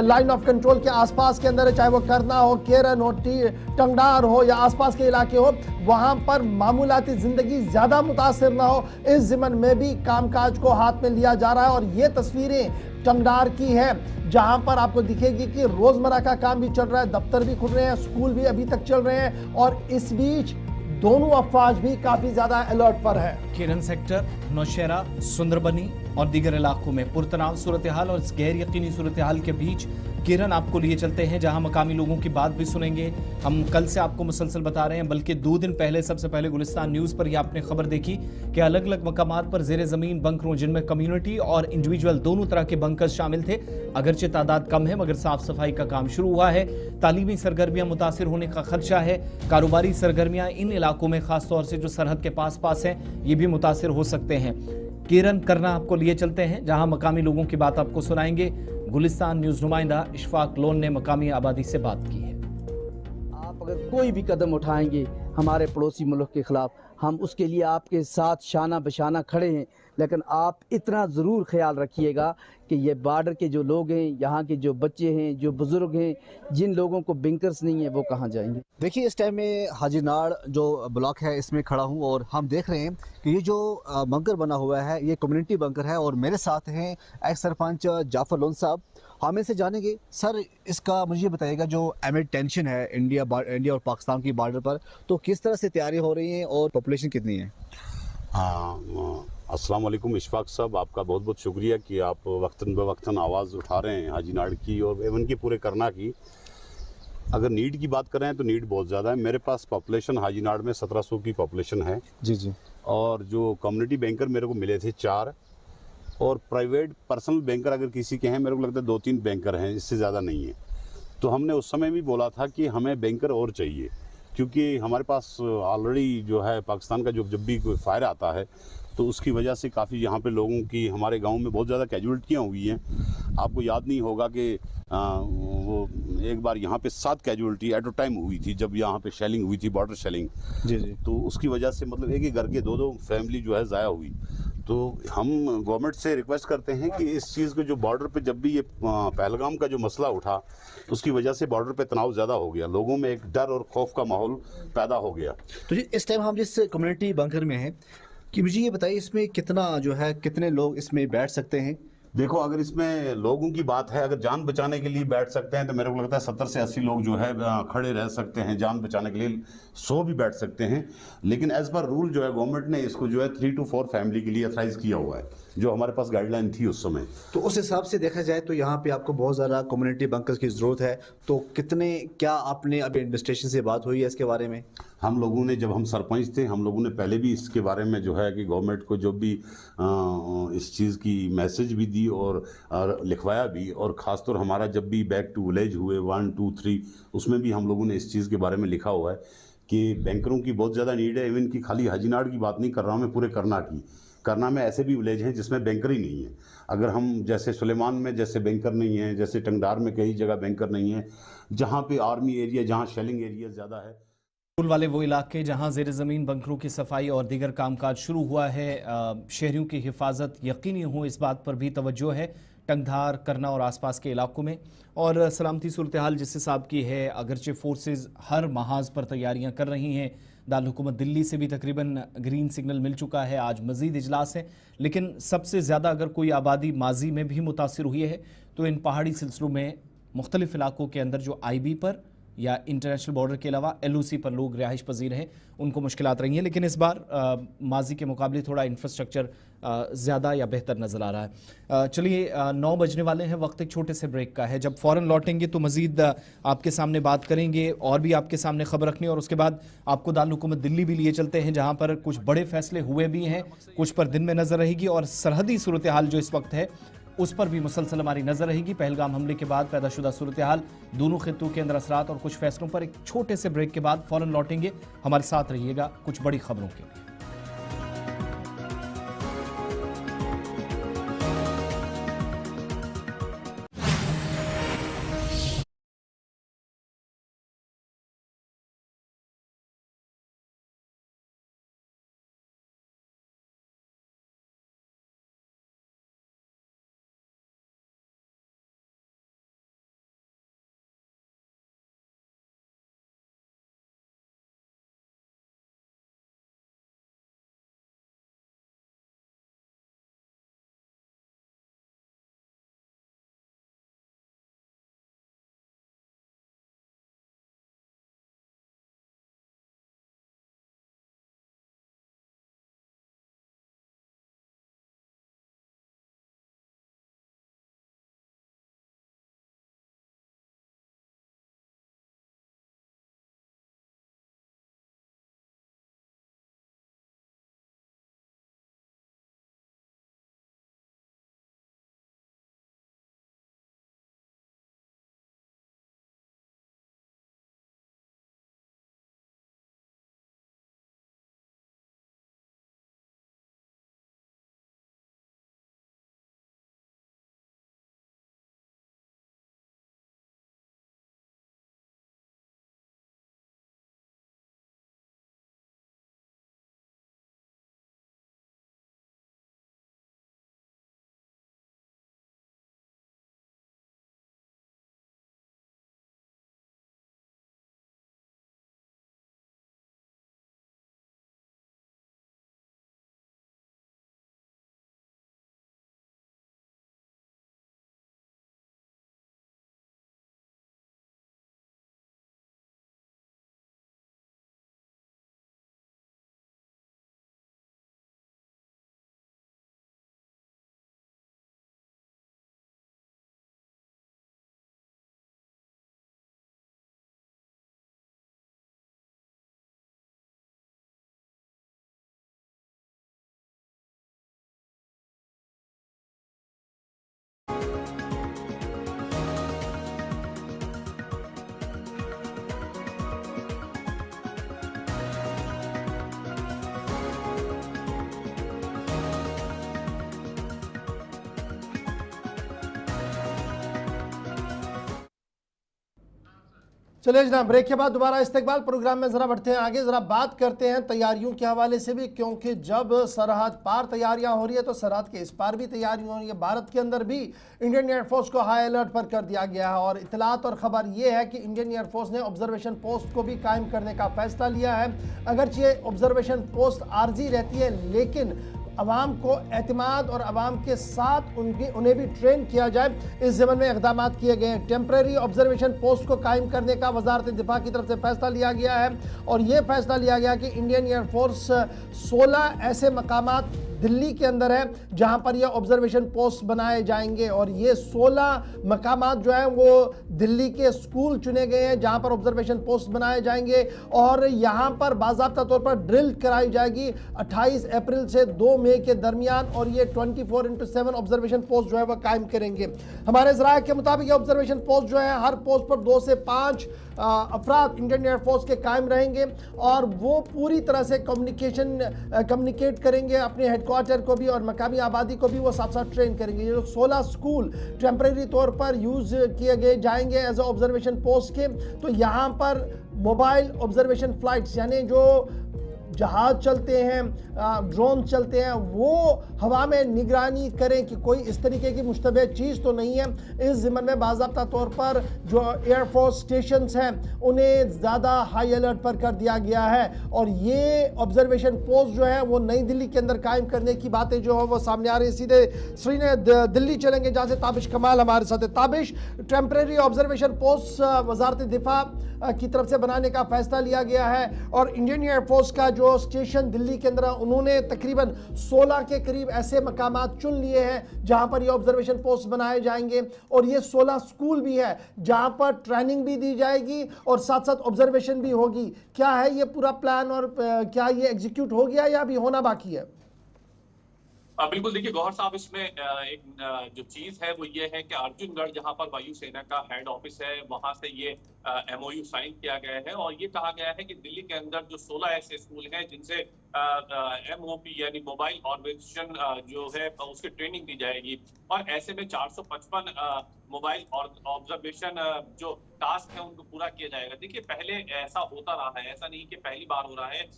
लाइन ऑफ कंट्रोल के आसपास के अंदर है, चाहे वो करना हो, केरन हो, टंगडार हो या आसपास के इलाके हो, वहां पर मामूलाती जिंदगी ज्यादा मुतासिर ना हो, इस ज़िमन में भी कामकाज को हाथ में लिया जा रहा है। और ये तस्वीरें टंगडार की है जहां पर आपको दिखेगी कि रोजमर्रा का काम भी चल रहा है, दफ्तर भी खुल रहे हैं, स्कूल भी अभी तक चल रहे हैं और इस बीच दोनों अफवाज भी काफी ज्यादा अलर्ट पर है। केरन सेक्टर, नौशहरा, सुंदरबनी और दीगर इलाकों में पुरतनाव सूरत हाल और इस गैर यकीनी सूरत हाल के बीच केरन आपको लिए चलते हैं जहां मकामी लोगों की बात भी सुनेंगे। हम कल से आपको मुसलसल बता रहे हैं, बल्कि 2 दिन पहले सबसे पहले गुलिस्तान न्यूज़ पर यह आपने खबर देखी कि अलग अलग मकामात पर ज़ेरे ज़मीन बंकरों, जिनमें कम्युनिटी और इंडिविजुअल दोनों तरह के बंकर्स शामिल थे। अगरचे तादाद कम है मगर साफ सफाई का काम शुरू हुआ है। तालीमी सरगर्मियाँ मुतासिर होने का खदशा है। कारोबारी सरगर्मियाँ इन इलाकों में खासतौर से जो सरहद के पास पास हैं ये भी मुतासिर हो सकते हैं। केरन करना आपको लिए चलते हैं जहां मकामी लोगों की बात आपको सुनाएंगे। गुलिस्तान न्यूज़ नुमाइंदा इशफाक लोन ने मकामी आबादी से बात की है। आप अगर कोई भी कदम उठाएंगे हमारे पड़ोसी मुल्क के ख़िलाफ़, हम उसके लिए आपके साथ शाना बशाना खड़े हैं, लेकिन आप इतना ज़रूर ख्याल रखिएगा कि ये बॉर्डर के जो लोग हैं, यहाँ के जो बच्चे हैं, जो बुज़ुर्ग हैं, जिन लोगों को बिंकर्स नहीं है वो कहाँ जाएंगे। देखिए, इस टाइम में हाजी नाड़ जो ब्लॉक है इसमें खड़ा हूँ और हम देख रहे हैं कि ये जो बंकर बना हुआ है ये कम्युनिटी बंकर है और मेरे साथ हैं एक्स सरपंच जाफर लोन साहब। हम इनसे जानेंगे, सर इसका मुझे बताइएगा जो एमिड टेंशन है इंडिया और पाकिस्तान की बॉर्डर पर, तो किस तरह से तैयारी हो रही है और पॉपुलेशन कितनी है? अस्सलाम वालेकुम इशफाक साहब, आपका बहुत बहुत शुक्रिया कि आप वक्तन ब वक्तन आवाज़ उठा रहे हैं हाजी नाड़ की और एवन की पूरे करना की। अगर नीड की बात करें तो नीड बहुत ज़्यादा है। मेरे पास पॉपुलेशन हाजी नाड़ में 1700 की पॉपुलेशन है जी। और जो कम्युनिटी बैंकर मेरे को मिले थे 4 और प्राइवेट पर्सनल बैंकर अगर किसी के हैं मेरे को लगता है 2-3 बैंकर हैं, इससे ज़्यादा नहीं है। तो हमने उस समय भी बोला था कि हमें बैंकर और चाहिए क्योंकि हमारे पास ऑलरेडी जो है पाकिस्तान का जब भी कोई फायर आता है तो उसकी वजह से काफ़ी यहाँ पे लोगों की हमारे गांव में बहुत ज़्यादा कैजुअल्टियाँ हुई हैं। आपको याद नहीं होगा कि वो एक बार यहाँ पे 7 कैजुअल्टी एट अ टाइम हुई थी जब यहाँ पे शेलिंग हुई थी, बॉर्डर शेलिंग। जी। तो उसकी वजह से मतलब एक ही घर के 2-2 फैमिली जो है ज़ाया हुई। तो हम गवर्नमेंट से रिक्वेस्ट करते हैं कि इस चीज़ को जो बॉर्डर पे जब भी ये पहलगाम का जो मसला उठा उसकी वजह से बॉर्डर पे तनाव ज़्यादा हो गया, लोगों में एक डर और खौफ का माहौल पैदा हो गया। तो जी इस टाइम हम जिस कम्युनिटी बंकर में हैं कि मुझे ये बताइए इसमें कितना जो है कितने लोग इसमें बैठ सकते हैं? देखो, अगर इसमें लोगों की बात है, अगर जान बचाने के लिए बैठ सकते हैं तो मेरे को लगता है 70 से 80 लोग जो है खड़े रह सकते हैं। जान बचाने के लिए 100 भी बैठ सकते हैं, लेकिन एज पर रूल जो है गवर्नमेंट ने इसको जो है 3 to 4 फैमिली के लिए अथराइज किया हुआ है, जो हमारे पास गाइडलाइन थी उस समय। तो उस हिसाब से देखा जाए तो यहाँ पे आपको बहुत ज़्यादा कम्युनिटी बंकर्स की ज़रूरत है। तो कितने, क्या आपने अभी एडमिनिस्ट्रेशन से बात हुई है इसके बारे में? हम लोगों ने, जब हम सरपंच थे, हम लोगों ने पहले भी इसके बारे में जो है कि गवर्नमेंट को जब भी इस चीज़ की मैसेज भी दी और लिखवाया भी, और ख़ासतौर हमारा जब भी बैक टू विलेज हुए 1, 2, 3 उसमें भी हम लोगों ने इस चीज़ के बारे में लिखा हुआ है कि बैंकरों की बहुत ज़्यादा नीड है। इवन की खाली हाजी नाड़ की बात नहीं कर रहा हूँ मैं, पूरे करना में ऐसे भी विलेज हैं जिसमें बैंकर ही नहीं है। अगर हम जैसे सुलेमान में जैसे बैंकर नहीं है, जैसे टंगडार में कई जगह बैंकर नहीं है, जहाँ पे आर्मी एरिया, जहाँ शेलिंग एरिया ज़्यादा है। पुल वाले वो इलाके जहां ज़ेर ज़मीन बंकरों की सफाई और दीगर कामकाज शुरू हुआ है, शहरियों की हिफाजत यकीनी हो इस बात पर भी तवज्जो है टंगधार, करना और आसपास के इलाकों में। और सलामती सूरत हाल जिस हिसाब की है, अगरचे फोर्सेज हर महाज पर तैयारियां कर रही हैं। दारुल हुकूमत दिल्ली से भी तकरीबन ग्रीन सिग्नल मिल चुका है, आज मज़ीद इजलास है। लेकिन सबसे ज़्यादा अगर कोई आबादी माजी में भी मुतासिर हुई है तो इन पहाड़ी सिलसिलों में मुख्तलिफ इलाकों के अंदर जो IB पर या इंटरनेशनल बॉर्डर के अलावा LOC पर लोग रिहाइश पजीर हैं, उनको मुश्किलात रही हैं। लेकिन इस बार माजी के मुकाबले थोड़ा इंफ्रास्ट्रक्चर ज़्यादा या बेहतर नज़र आ रहा है। चलिए 9 बजने वाले हैं, वक्त एक छोटे से ब्रेक का है। जब फ़ौरन लौटेंगे तो मज़ीद आपके सामने बात करेंगे और भी आपके सामने खबर रखनी, और उसके बाद आपको दारुल हुकूमत दिल्ली भी लिए चलते हैं, जहाँ पर कुछ बड़े फैसले हुए भी हैं, कुछ पर दिन में नज़र रहेगी, और सरहदी सूरत हाल जो इस वक्त है उस पर भी मुसलसल हमारी नजर रहेगी। पहलगाम हमले के बाद पैदाशुदा सूरत हाल, दोनों खित्तों के अंदर असरात और कुछ फैसलों पर एक छोटे से ब्रेक के बाद फौरन लौटेंगे। हमारे साथ रहिएगा कुछ बड़ी खबरों के लिए। चलिए जनाब, ब्रेक के बाद दोबारा इस्तकबाल प्रोग्राम में ज़रा बढ़ते हैं आगे, ज़रा बात करते हैं तैयारियों के हवाले से भी, क्योंकि जब सरहद पार तैयारियां हो रही है तो सरहद के इस पार भी तैयारी हो रही है। भारत के अंदर भी इंडियन एयरफोर्स को हाई अलर्ट पर कर दिया गया है, और इतलात और ख़बर ये है कि इंडियन एयरफोर्स ने ऑब्जर्वेशन पोस्ट को भी कायम करने का फैसला लिया है। अगरचे ऑब्जर्वेशन पोस्ट आर्जी रहती है, लेकिन अवाम को एतमाद और अवाम के साथ उन्हें भी ट्रेन किया जाए, इस ज़मन में इक़दाम किए गए हैं। टेम्प्रेरी ऑब्जर्वेशन पोस्ट को कायम करने का वज़ारत दिफा की तरफ से फैसला लिया गया है, और ये फैसला लिया गया कि इंडियन एयरफोर्स 16 ऐसे मकामात दिल्ली के अंदर है जहां पर ये ऑब्जर्वेशन पोस्ट बनाए जाएंगे, और ये 16 मकामात जो हैं वो दिल्ली के स्कूल चुने गए हैं जहां पर ऑब्जर्वेशन पोस्ट बनाए जाएंगे, और यहां पर बाज़ाब्ता तौर पर ड्रिल कराई जाएगी 28 अप्रैल से 2 मई के दरमियान, और ये 24/7 ऑब्जर्वेशन पोस्ट जो है वह कायम करेंगे। हमारे ज़राए के मुताबिक ये ऑब्जर्वेशन पोस्ट जो है हर पोस्ट पर 2 से 5 अफराद इंडियन एयरफोर्स के कायम रहेंगे, और वो पूरी तरह से कम्युनिकेट करेंगे अपने हेडक्वार्टर को भी और मकामी आबादी को भी वो साथ साथ ट्रेन करेंगे। ये जो 16 स्कूल टेम्प्रेरी तौर पर यूज़ किए गए जाएंगे एज ऑब्जर्वेशन पोस्ट के, तो यहाँ पर मोबाइल ऑब्जर्वेशन फ्लाइट्स यानी जो जहाज चलते हैं, ड्रोन चलते हैं, वो हवा में निगरानी करें कि कोई इस तरीके की मुश्तबह चीज़ तो नहीं है। इस ज़िम्मन में बाज़ाब्ता तौर पर जो एयरफोर्स स्टेशंस हैं उन्हें ज़्यादा हाई अलर्ट पर कर दिया गया है और ये ऑब्जर्वेशन पोस्ट जो है वो नई दिल्ली के अंदर कायम करने की बातें जो है वो सामने आ रही है। सीधे श्रीनगर दिल्ली चलेंगे जहाँ से ताबिश कमाल हमारे साथ है। ताबिश, टेम्परेरी ऑब्जर्वेशन पोस्ट वजारत दिफा की तरफ से बनाने का फैसला लिया गया है और इंडियन एयरफोर्स का जो स्टेशन दिल्ली के अंदर उन्होंने तकरीबन 16 के करीब ऐसे मकामात चुन लिए हैं जहां पर ये ऑब्जर्वेशन पोस्ट बनाए जाएंगे और ये 16 स्कूल भी है जहां पर ट्रेनिंग भी दी जाएगी और साथ साथ ऑब्जर्वेशन भी होगी। क्या है ये पूरा प्लान और क्या ये एग्जीक्यूट हो गया या अभी होना बाकी है? बिल्कुल, देखिए गौहर साहब, इसमें एक जो चीज है वो ये है कि अर्जुनगढ़ जहां पर वायुसेना का हेड ऑफिस है वहां से ये MOU साइन किया गया है और ये कहा गया है कि दिल्ली के अंदर जो 16 ऐसे स्कूल हैं जिनसे MOP यानी मोबाइल ऑब्जर्वेशन जो है उसकी ट्रेनिंग दी जाएगी और ऐसे में 455 मोबाइल ऑब्जर्वेशन जो टास्क है उनको पूरा किया जाएगा। देखिए पहले ऐसा होता रहा है, ऐसा नहीं कि पहली बार हो रहा है।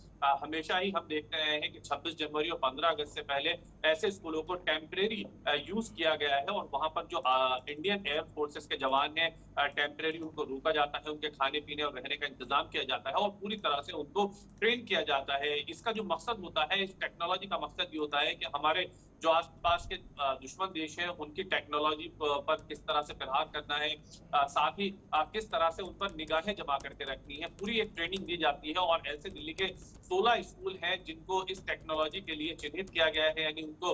हमेशा ही हम देखते रहे हैं कि 26 जनवरी और 15 अगस्त से पहले ऐसे स्कूलों को टेम्परेरी यूज किया गया है और वहां पर जो इंडियन एयर फोर्सेस के जवान हैं टेम्परेरी उनको रोका जाता है, उनके खाने पीने और रहने का इंतजाम किया जाता है और पूरी तरह से उनको ट्रेन किया जाता है। इसका जो मकसद होता है, इस टेक्नोलॉजी का मकसद ये होता है कि हमारे जो आसपास के दुश्मन देश हैं उनकी टेक्नोलॉजी पर किस तरह से प्रहार करना है, साथ ही किस तरह से उन पर निगाहें जमा करके रखनी है, पूरी एक ट्रेनिंग दी जाती है। और ऐसे दिल्ली के 16 स्कूल हैं जिनको इस टेक्नोलॉजी के लिए चिन्हित किया गया है, यानी उनको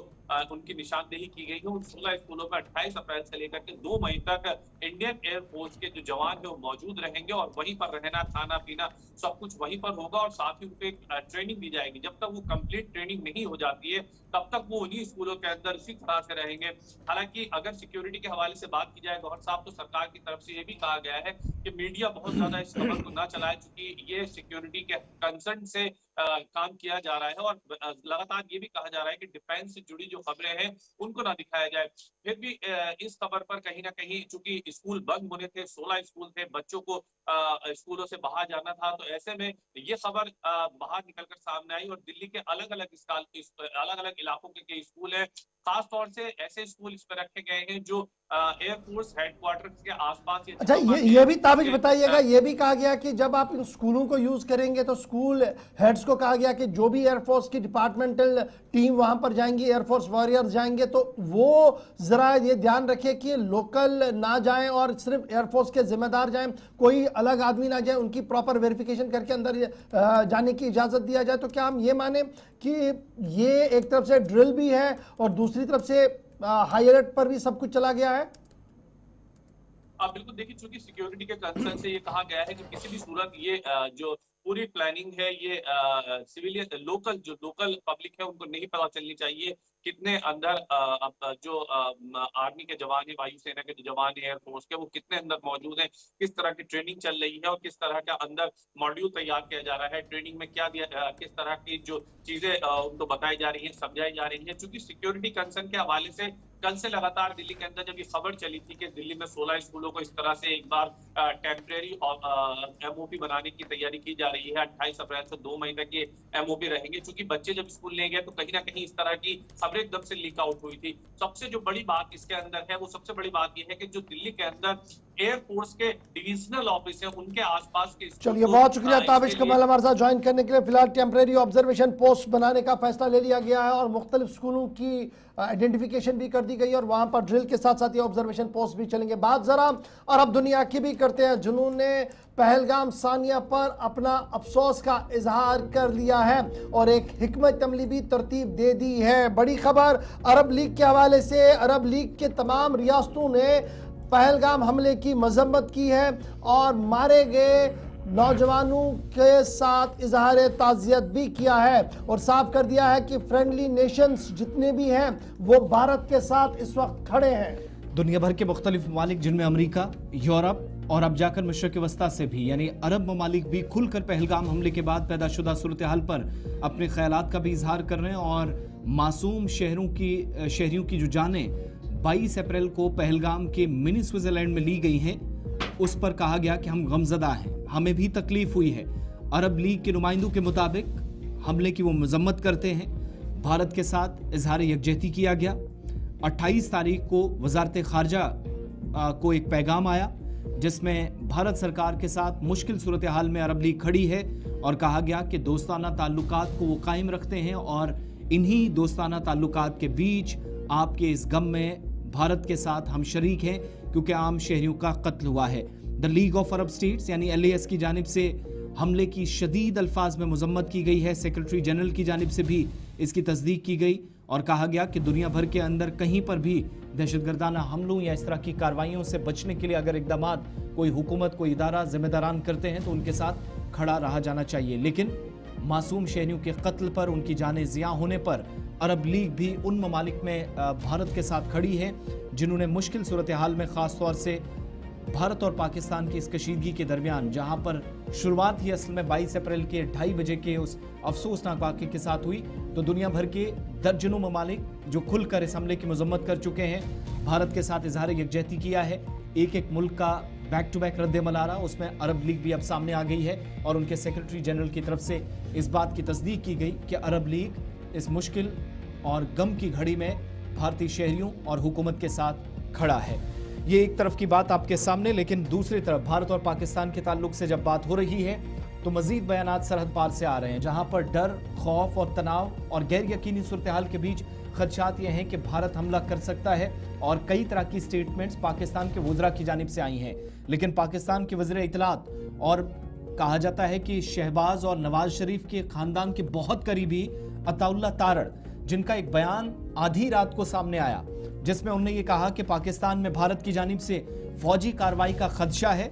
उनकी निशानदेही की गई है। उन 16 स्कूलों में 28 अप्रैल से लेकर के 2 मई तक इंडियन एयरफोर्स के जो जवान है वो मौजूद रहेंगे और वहीं पर रहना, खाना पीना सब कुछ वहीं पर होगा और साथ ही उनको एक ट्रेनिंग दी जाएगी। जब तक वो कंप्लीट ट्रेनिंग नहीं हो जाती है तब तक वो उन्हीं स्कूलों के अंदर इसी तरह से रहेंगे। हालांकि अगर सिक्योरिटी के हवाले से बात की जाए गौहर साहब, तो सरकार की तरफ से ये भी कहा गया है कि मीडिया बहुत ज्यादा इस खबर को ना चलाए, क्योंकि ये सिक्योरिटी के कंसर्न से काम किया जा रहा है और लगातार ये भी कहा जा रहा है कि डिफेंस से जुड़ी जो खबरें हैं उनको ना दिखाया जाए। फिर भी इस खबर पर कहीं ना कहीं, चूंकि स्कूल बंद होने थे, 16 स्कूल थे, बच्चों को स्कूलों से बाहर जाना था, तो ऐसे में ये खबर बाहर निकलकर सामने आई और दिल्ली के अलग अलग इलाकों के स्कूल हैं, खास तौर से ऐसे स्कूल इस पर रखे गए हैं जो एयरफोर्स हेडक्वार्टर्स के आसपास। अच्छा, ये भी ताबिज बताइएगा, ये भी कहा गया कि जब आप इन स्कूलों को यूज करेंगे तो स्कूल हेड्स को कहा गया कि जो भी एयरफोर्स की डिपार्टमेंटल टीम वहां पर जाएंगी, एयरफोर्स वॉरियर्स जाएंगे, तो वो जरा ये ध्यान रखे कि लोकल ना जाएं और सिर्फ एयरफोर्स के जिम्मेदार जाएं, कोई अलग आदमी ना जाए, उनकी प्रॉपर वेरिफिकेशन करके अंदर जाने की इजाजत दिया जाए। तो क्या हम ये माने कि ये एक तरफ से ड्रिल भी है और दूसरी तरफ से हाई अलर्ट पर भी सब कुछ चला गया है? बिल्कुल, देखिए चूंकि सिक्योरिटी के कंसर्न से ये कहा गया है कि किसी भी सूरत ये जो पूरी प्लानिंग है ये सिविलियन लोकल पब्लिक है उनको नहीं पता चलनी चाहिए कितने अंदर जो आर्मी के जवान है, वायुसेना के जो जवान है, एयरफोर्स के, वो कितने अंदर मौजूद हैं, किस तरह की ट्रेनिंग चल रही है और किस तरह का अंदर मॉड्यूल तैयार किया जा रहा है, ट्रेनिंग में क्या दिया, किस तरह की जो चीजें उनको बताई जा रही है, समझाई जा रही है। चूंकि सिक्योरिटी कंसर्न के हवाले से कल से लगातार दिल्ली के अंदर जब ये खबर चली थी कि दिल्ली में 16 स्कूलों को इस तरह से एक बार टेम्परेरी MOP बनाने की तैयारी की जा रही है, 28 अप्रैल से 2 मई तक ये MOP रहेंगे। चूंकि बच्चे जब स्कूल नहीं गए तो कहीं ना कहीं इस तरह की खबरें एकदम से लीक आउट हुई थी। सबसे जो बड़ी बात इसके अंदर है, वो सबसे बड़ी बात ये है कि जो दिल्ली के अंदर एयरफोर्स के डिविजनल ऑफिस है उनके आसपास के, चलिए बहुत शुक्रिया ताबिश कमाल हमारे साथ ज्वाइन करने के लिए। फिलहाल टेम्परेरी ऑब्जर्वेशन पोस्ट बनाने का फैसला ले लिया गया है और मुख्तलिफ स्कूलों की आइडेंटिफिकेशन भी कर दी गई और वहां पर ड्रिल के साथ साथ ये ऑब्जर्वेशन पोस्ट भी चलेंगे। बात जरा अरब दुनिया की भी करते हैं, जिन्होंने पहलगाम सानिया पर अपना अफसोस का इजहार कर लिया है और एक हिकमत अमली भी तरतीब दे दी है। बड़ी खबर अरब लीग के हवाले से, अरब लीग के तमाम रियासतों ने पहलगाम हमले की मजम्मत की है और मारे गए नौजवानों के साथ इजहार ताज़ियत भी किया है और साफ कर दिया है कि फ्रेंडली नेशंस जितने भी हैं वो भारत के साथ इस वक्त खड़े हैं। दुनिया भर के मुख्तलिफ ममालिक जिनमें अमेरिका, यूरोप और अब जाकर मशरक़ वस्ता से भी यानी अरब ममालिक भी खुलकर पहलगाम हमले के बाद पैदाशुदा सूरत हाल पर अपने ख्यालात का भी इजहार कर रहे हैं और मासूम शहरियों की जो जानें 22 अप्रैल को पहलगाम के मिनी स्विट्जरलैंड में ली गई हैं, उस पर कहा गया कि हम गमजदा हैं, हमें भी तकलीफ हुई है। अरब लीग के नुमाइंदों के मुताबिक हमले की वो मजम्मत करते हैं। भारत के साथ इजहार यकजहती किया गया। 28 तारीख को वजारत खारजा को एक पैगाम आया जिसमें भारत सरकार के साथ मुश्किल सूरत हाल में अरब लीग खड़ी है और कहा गया कि दोस्ताना ताल्लुकात को वो कायम रखते हैं और इन्हीं दोस्ताना ताल्लुकात के बीच आपके इस गम में भारत के साथ हम शरीक हैं क्योंकि आम शहरियों का कत्ल हुआ है। The league of Arab states यानी LAS की जानिब से हमले की शदीद अल्फाज में मजम्मत की गई है। सेक्रेटरी जनरल की जानिब से भी इसकी तस्दीक की गई और कहा गया कि दुनिया भर के अंदर कहीं पर भी दहशतगर्दाना हमलों या इस तरह की कार्रवाइयों से बचने के लिए अगर इकदामात कोई हुकूमत कोई इदारा जिम्मेदारान करते हैं तो उनके साथ खड़ा रहा जाना चाहिए। लेकिन मासूम शहरियों के कत्ल पर, उनकी जानें ज़िया होने पर अरब लीग भी उन ममालिक में भारत के साथ खड़ी है जिन्होंने मुश्किल सूरत हाल में ख़ास तौर से भारत और पाकिस्तान की इस कशीदगी के दरमियान, जहां पर शुरुआत ही असल में 22 अप्रैल के 2:30 बजे के उस अफसोसनाक वाक़े के साथ हुई, तो दुनिया भर के दर्जनों ममालिक जो खुलकर इस हमले की मजम्मत कर चुके हैं, भारत के साथ इजहार यकजहती किया है। एक एक मुल्क का बैक टू बैक रद्द अमल आ रहा, उसमें अरब लीग भी अब सामने आ गई है और उनके सेक्रेटरी जनरल की तरफ से इस बात की तस्दीक की गई कि अरब लीग इस मुश्किल और गम की घड़ी में भारतीय शहरियों और हुकूमत के साथ खड़ा है। ये एक तरफ की बात आपके सामने, लेकिन दूसरी तरफ भारत और पाकिस्तान के ताल्लुक से जब बात हो रही है तो मजीद बयानात सरहद पार से आ रहे हैं, जहां पर डर, खौफ और तनाव और गैर यकीनी सूरत हाल के बीच खदशात ये हैं कि भारत हमला कर सकता है और कई तरह की स्टेटमेंट्स पाकिस्तान के वज़रा की जानिब से आई हैं। लेकिन पाकिस्तान के वज़ीर इत्तलात और कहा जाता है कि शहबाज और नवाज शरीफ के खानदान के बहुत करीबी अताउल्लाह तारड़, जिनका एक बयान आधी रात को सामने आया जिसमें उन्होंने ये कहा कि पाकिस्तान में भारत की जानिब से फौजी कार्रवाई का खदशा है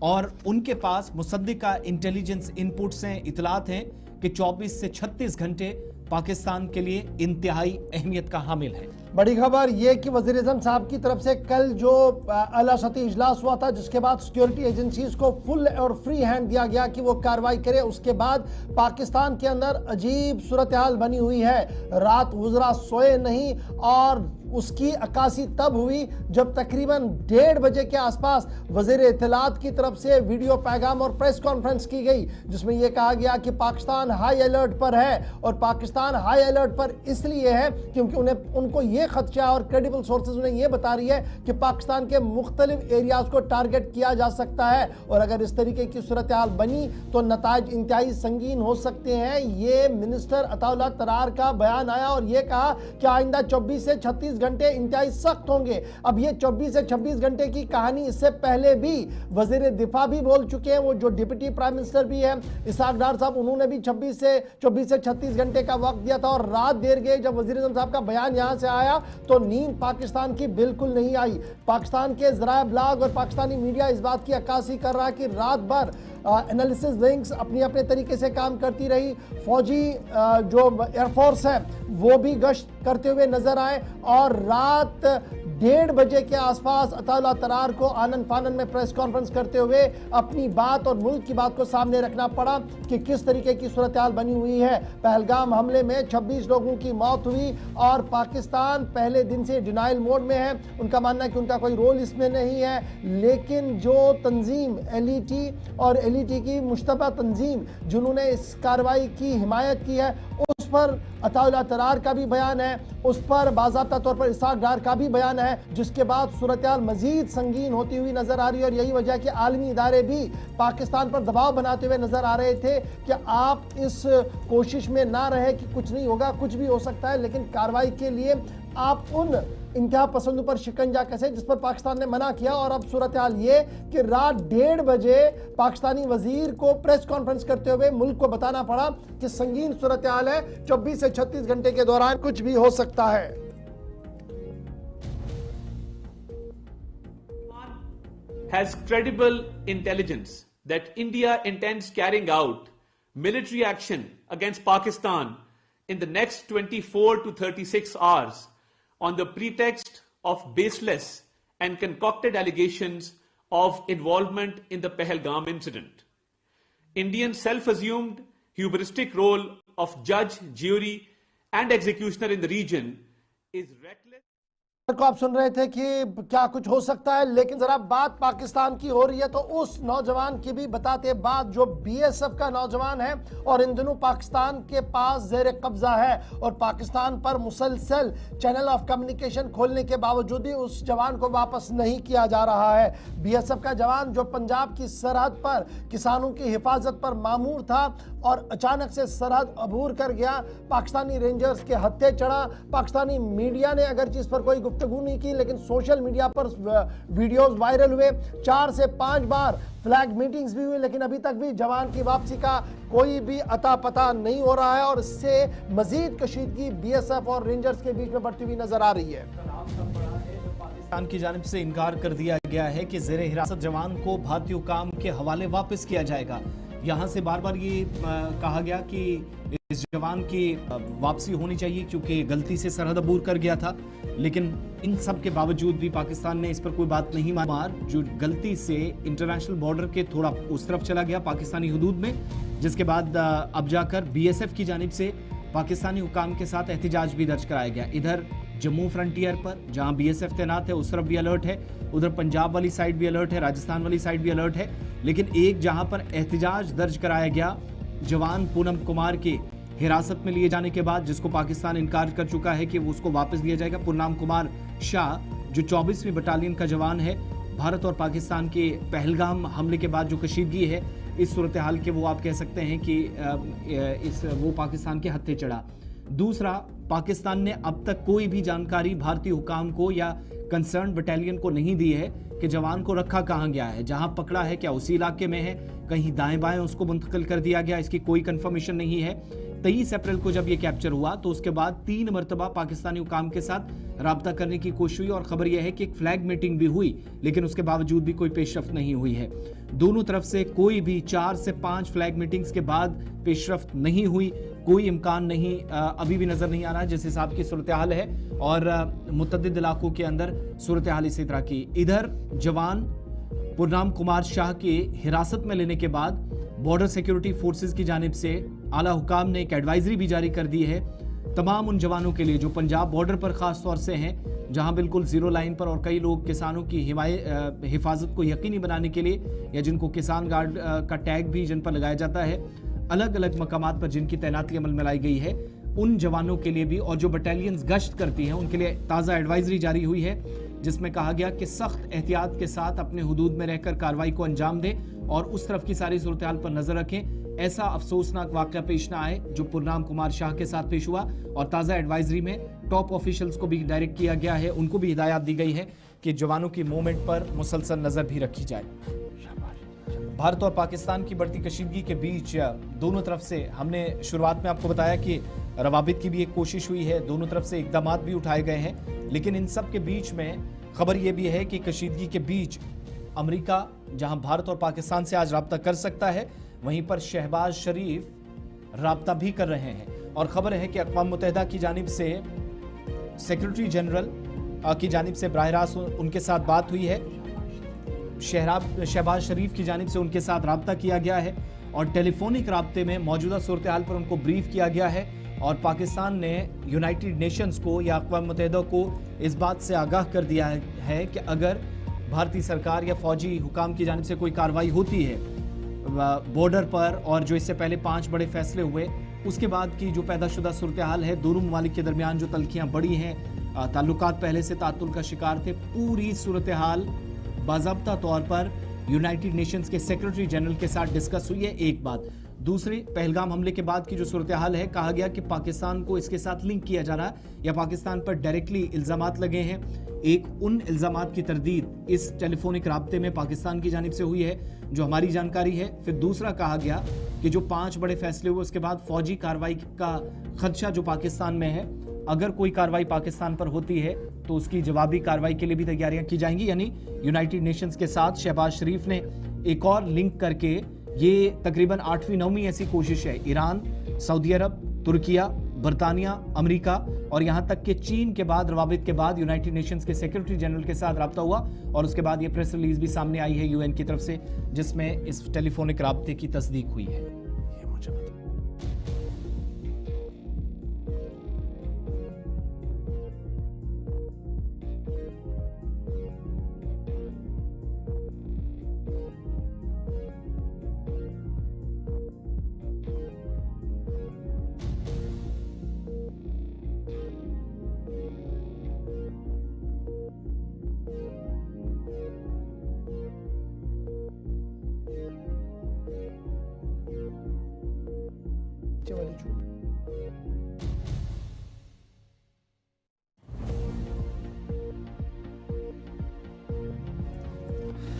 और उनके पास मुसद्दिका इंटेलिजेंस इनपुट्स हैं, इतलात हैं कि 24 से 36 घंटे पाकिस्तान के लिए इंतहाई अहमियत का हामिल है। बड़ी खबर यह कि वज़ीर आज़म साहब की तरफ से कल जो आला सतही इजलास हुआ था, जिसके बाद सिक्योरिटी एजेंसीज को फुल और फ्री हैंड दिया गया कि वो कार्रवाई करे, उसके बाद पाकिस्तान के अंदर अजीब सूरत हाल बनी हुई है। रात वज़रा सोए नहीं और उसकी अक्कासी तब हुई जब तकरीबन 1:30 बजे के आसपास वज़ीर इत्तलात की तरफ से वीडियो पैगाम और प्रेस कॉन्फ्रेंस की गई, जिसमें यह कहा गया कि पाकिस्तान हाई अलर्ट पर है और पाकिस्तान हाई अलर्ट पर इसलिए है क्योंकि उनको ये खदशा और क्रेडिबल सोर्सेज उन्हें ये बता रही है कि पाकिस्तान के मुख्तलिफ एरियाज को टारगेट किया जा सकता है और अगर इस तरीके की सूरत हाल बनी तो नताइज इंतहाई संगीन हो सकते हैं। ये मिनिस्टर अताउल्लाह तरार का बयान आया और ये कहा कि आइंदा 24 से 36 घंटे इंतहाई सख्त होंगे। अब ये 24 से 26 घंटे की कहानी इससे पहले भी वजीर दिफा भी बोल चुके हैं, वो जो डिप्टी प्राइम मिनिस्टर भी है इसहाक डार साहब, उन्होंने भी 24 से 36 घंटे का वक्त दिया था और रात देर गई जब वजीर आज़म साहब का बयान यहां से आया तो नींद पाकिस्तान की बिल्कुल नहीं आई। पाकिस्तान के ज़राए ब्लॉग और पाकिस्तानी मीडिया इस बात की अक्कासी कर रहा है कि रात भर एनालिसिस विंग्स अपने अपने तरीके से काम करती रही, फौजी जो एयरफोर्स है वो भी गश्त करते हुए नजर आए और रात 1:30 बजे के आसपास अताउल्लाह तरार को आनन फानन में प्रेस कॉन्फ्रेंस करते हुए अपनी बात और मुल्क की बात को सामने रखना पड़ा कि किस तरीके की सूरत हाल बनी हुई है। पहलगाम हमले में 26 लोगों की मौत हुई और पाकिस्तान पहले दिन से डिनाइल मोड में है। उनका मानना है कि उनका कोई रोल इसमें नहीं है, लेकिन जो तंजीम LET और LET की मुश्तबा तंजीम जिन्होंने इस कार्रवाई की हिमायत की है उस पर अताउल्लाह तरार का भी बयान है, उस पर बाज़ाब्ता तौर पर इसहाक डार का भी बयान है, जिसके बाद सूरत हाल मजीद संगीन होती हुई नजर आ रही है और यही वजह कि आलमी इदारे भी पाकिस्तान पर दबाव बनाते हुए नजर आ रहे थे कि आप इस कोशिश में ना रहे कि कुछ नहीं होगा, कुछ भी हो सकता है, लेकिन कार्रवाई के लिए आप उन इंतहा पसंदों पर शिकंजा कसे जिस पर पाकिस्तान ने मना किया। और अब सूरत हाल ये कि रात 1:30 बजे पाकिस्तानी वजीर को प्रेस कॉन्फ्रेंस करते हुए मुल्क को बताना पड़ा कि संगीन सूरत हाल है, 24 से 36 घंटे के दौरान कुछ भी हो सकता है। Has credible intelligence that India intends carrying out military action against Pakistan in the next 24 to 36 hours on the pretext of baseless and concocted allegations of involvement in the Pahalgam incident. India's self-assumed hubristic role of judge, jury, and executioner in the region is reckless. को आप सुन रहे थे कि क्या कुछ हो सकता है, लेकिन जरा बात पाकिस्तान की हो रही है तो उस नौजवान की भी बताते बात जो बीएसएफ का नौजवान है और इन दिनों पाकिस्तान के पास जेर कब्जा है और पाकिस्तान पर मुसलसल चैनल ऑफ कम्युनिकेशन खोलने के बावजूद ही उस जवान को वापस नहीं किया जा रहा है। बीएसएफ का जवान जो पंजाब की सरहद पर किसानों की हिफाजत पर मामूर था और अचानक से सरहद अबूर कर गया, पाकिस्तानी रेंजर्स के हत्थे चढ़ा। पाकिस्तानी मीडिया ने अगर इस पर कोई गुफ्तगू नहीं की, लेकिन सोशल मीडिया पर वीडियोस वायरल हुए। 4 से 5 बार फ्लैग मीटिंग्स भी हुई, लेकिन अभी तक भी जवान की वापसी का कोई भी अता पता नहीं हो रहा है और इससे मजीद कशीदगी बीएसएफ और रेंजर्स के बीच में बढ़ती हुई नजर आ रही है। पाकिस्तान की जानिब से इनकार कर दिया गया है कि जेर हिरासत जवान को भारतीय हुकाम के हवाले वापस किया जाएगा। यहाँ से बार बार ये कहा गया कि इस जवान की वापसी होनी चाहिए क्योंकि गलती से सरहद अबूर कर गया था, लेकिन इन सब के बावजूद भी पाकिस्तान ने इस पर कोई बात नहीं मानी। जो गलती से इंटरनेशनल बॉर्डर के थोड़ा उस तरफ चला गया पाकिस्तानी हुदूद में, जिसके बाद अब जाकर बीएसएफ की जानिब से पाकिस्तानी हुकाम के साथ एहतिजाज भी दर्ज कराया गया। इधर जम्मू फ्रंटियर पर जहां बीएसएफ तैनात है उस तरफ भी अलर्ट है, उधर पंजाब वाली साइड भी अलर्ट है, राजस्थान वाली साइड भी अलर्ट है। लेकिन एक जहां पर एहतिजाज दर्ज कराया गया जवान पूनम कुमार के हिरासत में लिए जाने के बाद, जिसको पाकिस्तान इनकार कर चुका है कि वो उसको वापस दिया जाएगा। पूनम कुमार शाह जो 24वीं बटालियन का जवान है, भारत और पाकिस्तान के पहलगाम हमले के बाद जो कशीदगी है इस सूरत हाल के वो आप कह सकते हैं कि वो पाकिस्तान के हत्थे चढ़ा। दूसरा, पाकिस्तान ने अब तक कोई भी जानकारी भारतीय हुकाम को या कंसर्न बटालियन को नहीं दी है कि जवान को रखा कहां गया है, जहां पकड़ा है क्या उसी इलाके में है, कहीं दाएं बाएं उसको मुंतकिल कर दिया गया, इसकी कोई कंफर्मेशन नहीं है। 23 अप्रैल को जब ये कैप्चर हुआ तो उसके बाद 3 मरतबा पाकिस्तानी हुकाम के साथ राब्ता करने की कोशिश हुई और खबर यह है कि एक फ्लैग मीटिंग भी हुई, लेकिन उसके बावजूद भी कोई पेशरफ्त नहीं हुई है। दोनों तरफ से कोई भी 4 से 5 फ्लैग मीटिंग्स के बाद पेशरफ्त नहीं हुई, कोई इम्कान नहीं अभी भी नजर नहीं आ रहा जिस हिसाब की सूरत हाल है और मुतअद्दिद इलाकों के अंदर सूरत हाल इसी तरह की। इधर जवान पूनम कुमार शाह के हिरासत में लेने के बाद बॉर्डर सिक्योरिटी फोर्सेस की जानिब से आला हुकाम ने एक एडवाइजरी भी जारी कर दी है तमाम उन जवानों के लिए जो पंजाब बॉर्डर पर खास तौर से हैं, जहां बिल्कुल जीरो लाइन पर और कई लोग किसानों की हिफाजत को यकीनी बनाने के लिए या जिनको किसान गार्ड का टैग भी जिन पर लगाया जाता है, अलग अलग मकामात पर जिनकी तैनाती अमल में लाई गई है, उन जवानों के लिए भी और जो बटालियंस गश्त करती हैं उनके लिए ताज़ा एडवाइजरी जारी हुई है जिसमें कहा गया कि सख्त एहतियात के साथ अपने हुदूद में रहकर कार्रवाई को अंजाम दें और उस तरफ की सारी सूरत हाल पर नजर रखें। ऐसा अफसोसनाक वाकया पेश ना आए जो पूनम कुमार शाह के साथ पेश हुआ और ताज़ा एडवाइजरी में टॉप ऑफिशियल्स को भी डायरेक्ट किया गया है, उनको भी हिदायत दी गई है कि जवानों की मूवमेंट पर मुसलसल नजर भी रखी जाए। भारत और पाकिस्तान की बढ़ती कशीदगी के बीच दोनों तरफ से हमने शुरुआत में आपको बताया कि रवाबित की भी एक कोशिश हुई है, दोनों तरफ से इकदाम भी उठाए गए हैं, लेकिन इन सब के बीच में खबर यह भी है कि कशीदगी के बीच अमेरिका जहां भारत और पाकिस्तान से आज राब्ता कर सकता है, वहीं पर शहबाज शरीफ राब्ता भी कर रहे हैं और खबर है कि अक़वाम मुत्तहिदा की जानिब से सेक्रेटरी जनरल की जानिब से बराह रास्त उनके साथ बात हुई है, शहबाज शरीफ की जानिब से उनके साथ राब्ता किया गया है और टेलीफोनिक राब्ते में मौजूदा सूरत हाल पर उनको ब्रीफ किया गया है और पाकिस्तान ने यूनाइटेड नेशंस को या अक़वाम मुत्तहिदा को इस बात से आगाह कर दिया है कि अगर भारतीय सरकार या फौजी हुकाम की जानिब से कोई कार्रवाई होती है बॉर्डर पर और जो इससे पहले 5 बड़े फैसले हुए उसके बाद की जो पैदाशुदा सूरत हाल है, दोनों ममालिक के दरमियान जो तल्खियाँ बढ़ी हैं, ताल्लुकात पहले से तातुल का शिकार थे, पूरी सूरत हाल बाज़ाब्ता तौर पर यूनाइटेड नेशंस के सेक्रेटरी जनरल के साथ डिस्कस हुई है। एक बात। दूसरी, पहलगाम हमले के बाद की जो सूरत हाल है, कहा गया कि पाकिस्तान को इसके साथ लिंक किया जा रहा है या पाकिस्तान पर डायरेक्टली इल्जामात लगे हैं। एक उन इल्जामात की तरदीद इस टेलीफोनिक राब्ते में पाकिस्तान की जानिब से हुई है जो हमारी जानकारी है। फिर दूसरा कहा गया कि जो 5 बड़े फैसले हुए उसके बाद फौजी कार्रवाई का खदशा जो पाकिस्तान में है, अगर कोई कार्रवाई पाकिस्तान पर होती है तो उसकी जवाबी कार्रवाई के लिए भी तैयारियां की जाएंगी। यानी यूनाइटेड नेशंस के साथ शहबाज शरीफ ने एक और लिंक करके, ये तकरीबन 8वीं 9वीं ऐसी कोशिश है, ईरान, सऊदी अरब, तुर्किया, बरतानिया, अमेरिका और यहाँ तक कि चीन के बाद, रवाबित के बाद यूनाइटेड नेशंस के सेक्रेटरी जनरल के साथ राब्ता हुआ और उसके बाद ये प्रेस रिलीज भी सामने आई है यूएन की तरफ से जिसमें इस टेलीफोनिक राब्ते की तस्दीक हुई है। ये मुझे नीचे वाली छूट।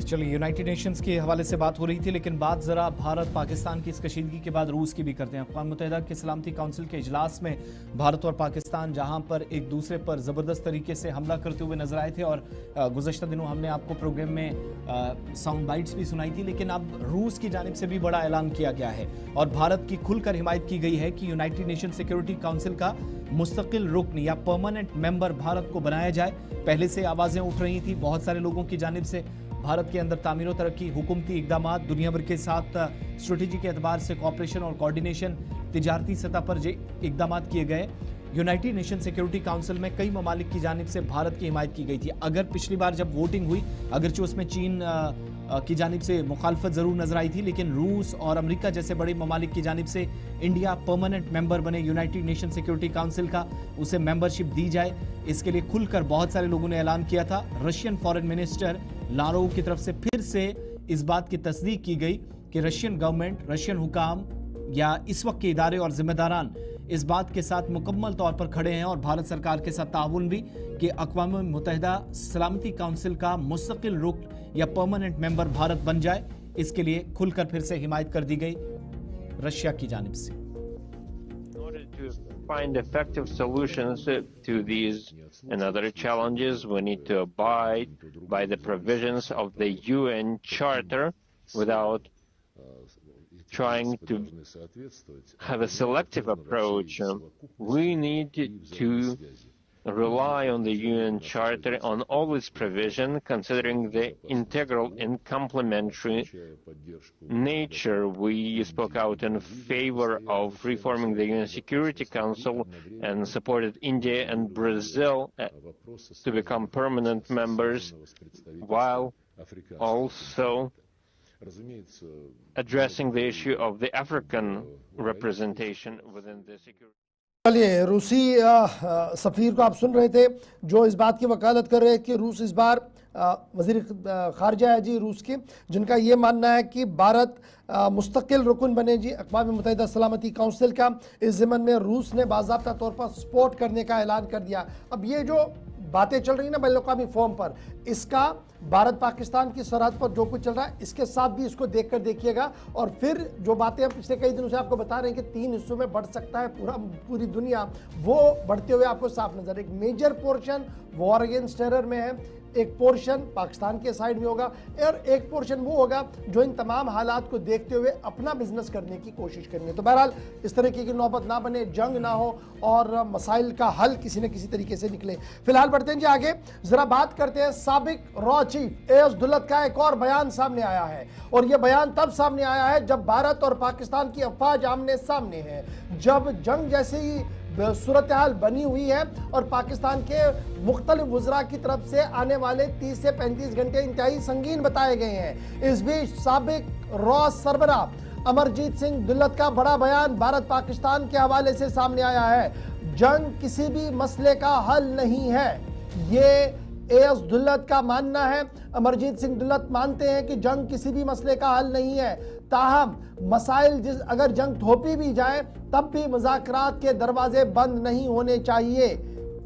चलिए, यूनाइटेड नेशंस के हवाले से बात हो रही थी, लेकिन बात जरा भारत पाकिस्तान की इस कशीदगी के बाद रूस की भी करते हैं। अक़वाम मुत्तहिदा के सलामती काउंसिल के इजलास में भारत और पाकिस्तान जहां पर एक दूसरे पर ज़बरदस्त तरीके से हमला करते हुए नजर आए थे, और गुज़श्ता दिनों हमने आपको प्रोग्राम में साउंड बाइट्स भी सुनाई थी, लेकिन अब रूस की जानिब से भी बड़ा ऐलान किया गया है और भारत की खुलकर हिमायत की गई है कि यूनाइटेड नेशन सिक्योरिटी काउंसिल का मुस्तकिल रुकन या परमानेंट मेंबर भारत को बनाया जाए। पहले से आवाज़ें उठ रही थी बहुत सारे लोगों की जानिब से। भारत के अंदर तामीर तरक्की, हुकूमती इकदाम, दुनिया भर के साथ स्ट्रेटेजी के एतबार से कॉपरेशन और कोऑर्डिनेशन, तिजारती सतह पर इकदाम किए गए। यूनाइटेड नेशन सिक्योरिटी काउंसिल में कई ममालिक की जानिब से भारत की हिमायत की गई थी। अगर पिछली बार जब वोटिंग हुई, अगरचे उसमें चीन की जानिब से मुखालफत ज़रूर नजर आई थी, लेकिन रूस और अमेरिका जैसे बड़े ममालिक की जानिब से इंडिया परमानेंट मेंबर बने यूनाइटेड नेशन सिक्योरिटी काउंसिल का, उसे मेंबरशिप दी जाए, इसके लिए खुलकर बहुत सारे लोगों ने ऐलान किया था। रशियन फॉरेन मिनिस्टर लारोव की तरफ से फिर से इस बात की तस्दीक की गई कि रशियन गवर्नमेंट, रशियन हुकाम या इस वक्त के इदारे और जिम्मेदारान इस बात के साथ मुकम्मल तौर पर खड़े हैं और भारत सरकार के साथ ताउन भी कि अक़वाम मुत्तहिदा सलामती काउंसिल का मुस्तकिल रुकन या परमानेंट मेंबर भारत बन जाए। इसके लिए खुलकर फिर से हिमायत कर दी गई रशिया की जानिब से। Find effective solutions to these and other challenges, we need to abide by the provisions of the UN Charter without trying to have a selective approach. We need to rely on the UN Charter on all its provision, considering the integral and complementary nature. We spoke out in favor of reforming the UN Security Council and supported India and Brazil to become permanent members, while also addressing the issue of the African representation within the security. चलिए, रूसी सफ़ीर को आप सुन रहे थे जो इस बात की वकालत कर रहे हैं कि रूस इस बार वज़ीर ख़ारजा है जी रूस के, जिनका ये मानना है कि भारत मुस्तकिल रुकन बने जी अक़वाम मुत्तहिदा सलामती काउंसिल का। इस ज़िमन में रूस ने बाज़ाब्ता तौर पर सपोर्ट करने का ऐलान कर दिया। अब ये जो बातें चल रही ना बैनुल-अक़वामी फोरम पर, इसका भारत पाकिस्तान की सरहद पर जो कुछ चल रहा है इसके साथ भी इसको देखकर देखिएगा। और फिर जो बातें हम पिछले कई दिनों से आपको बता रहे हैं कि 3 हिस्सों में बढ़ सकता है पूरी दुनिया, वो बढ़ते हुए आपको साफ नजर। एक major portion war against terror में है, एक पोर्शन पाकिस्तान के साइड में होगा और एक पोर्शन वो होगा जो इन तमाम हालात को देखते हुए अपना बिजनेस करने की कोशिश करेंगे। तो बहरहाल इस तरीके की नौबत ना बने, जंग ना हो और मसाइल का हल किसी न किसी तरीके से निकले। फिलहाल बढ़ते हैं जी आगे, जरा बात करते हैं साबिक रॉ चीफ एस दुल्लत का एक और बयान सामने आया है। और यह बयान तब सामने आया है जब भारत और पाकिस्तान की अफवाज आमने सामने है, जब जंग जैसे ही सूरत हाल बनी हुई है और पाकिस्तान के मुख्तलिफ वज़रा की तरफ से आने वाले 30 से 35 घंटे इंतहाई संगीन बताए गए हैं। इस बीच साबिक रॉ सरबराह अमरजीत सिंह दुल्लत का बड़ा बयान भारत पाकिस्तान के हवाले से सामने आया है। जंग किसी भी मसले का हल नहीं है, ये एस दुल्लत का मानना है। अमरजीत सिंह दुल्लत मानते हैं कि जंग किसी भी मसले का हल नहीं है, ताहम मसाइल अगर जंग थोपी भी जाए तब भी मुज़ाकरात के दरवाजे बंद नहीं होने चाहिए।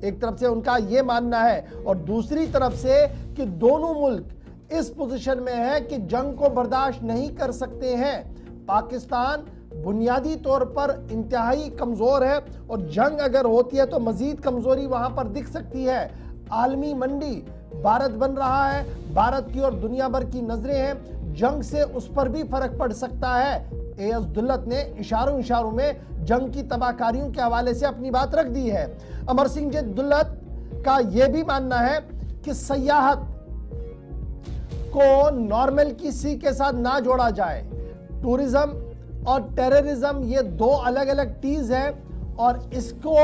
एक तरफ से उनका ये मानना है और दूसरी तरफ से कि दोनों मुल्क इस पोजीशन में है कि जंग को बर्दाश्त नहीं कर सकते हैं। पाकिस्तान बुनियादी तौर पर इंतहाई कमज़ोर है और जंग अगर होती है तो मज़ीद कमज़ोरी वहाँ पर दिख सकती है। आलमी मंडी भारत बन रहा है, भारत की और दुनिया भर की नजरें हैं, जंग से उस पर भी फर्क पड़ सकता है। एस दुल्लत ने इशारों में जंग की तबाहकारियों के हवाले से अपनी बात रख दी है। अमर सिंह जी दुल्लत का यह भी मानना है कि सयाहत को नॉर्मल किसी के साथ ना जोड़ा जाए। टूरिज्म और टेररिज्म ये दो अलग अलग चीज है और इसको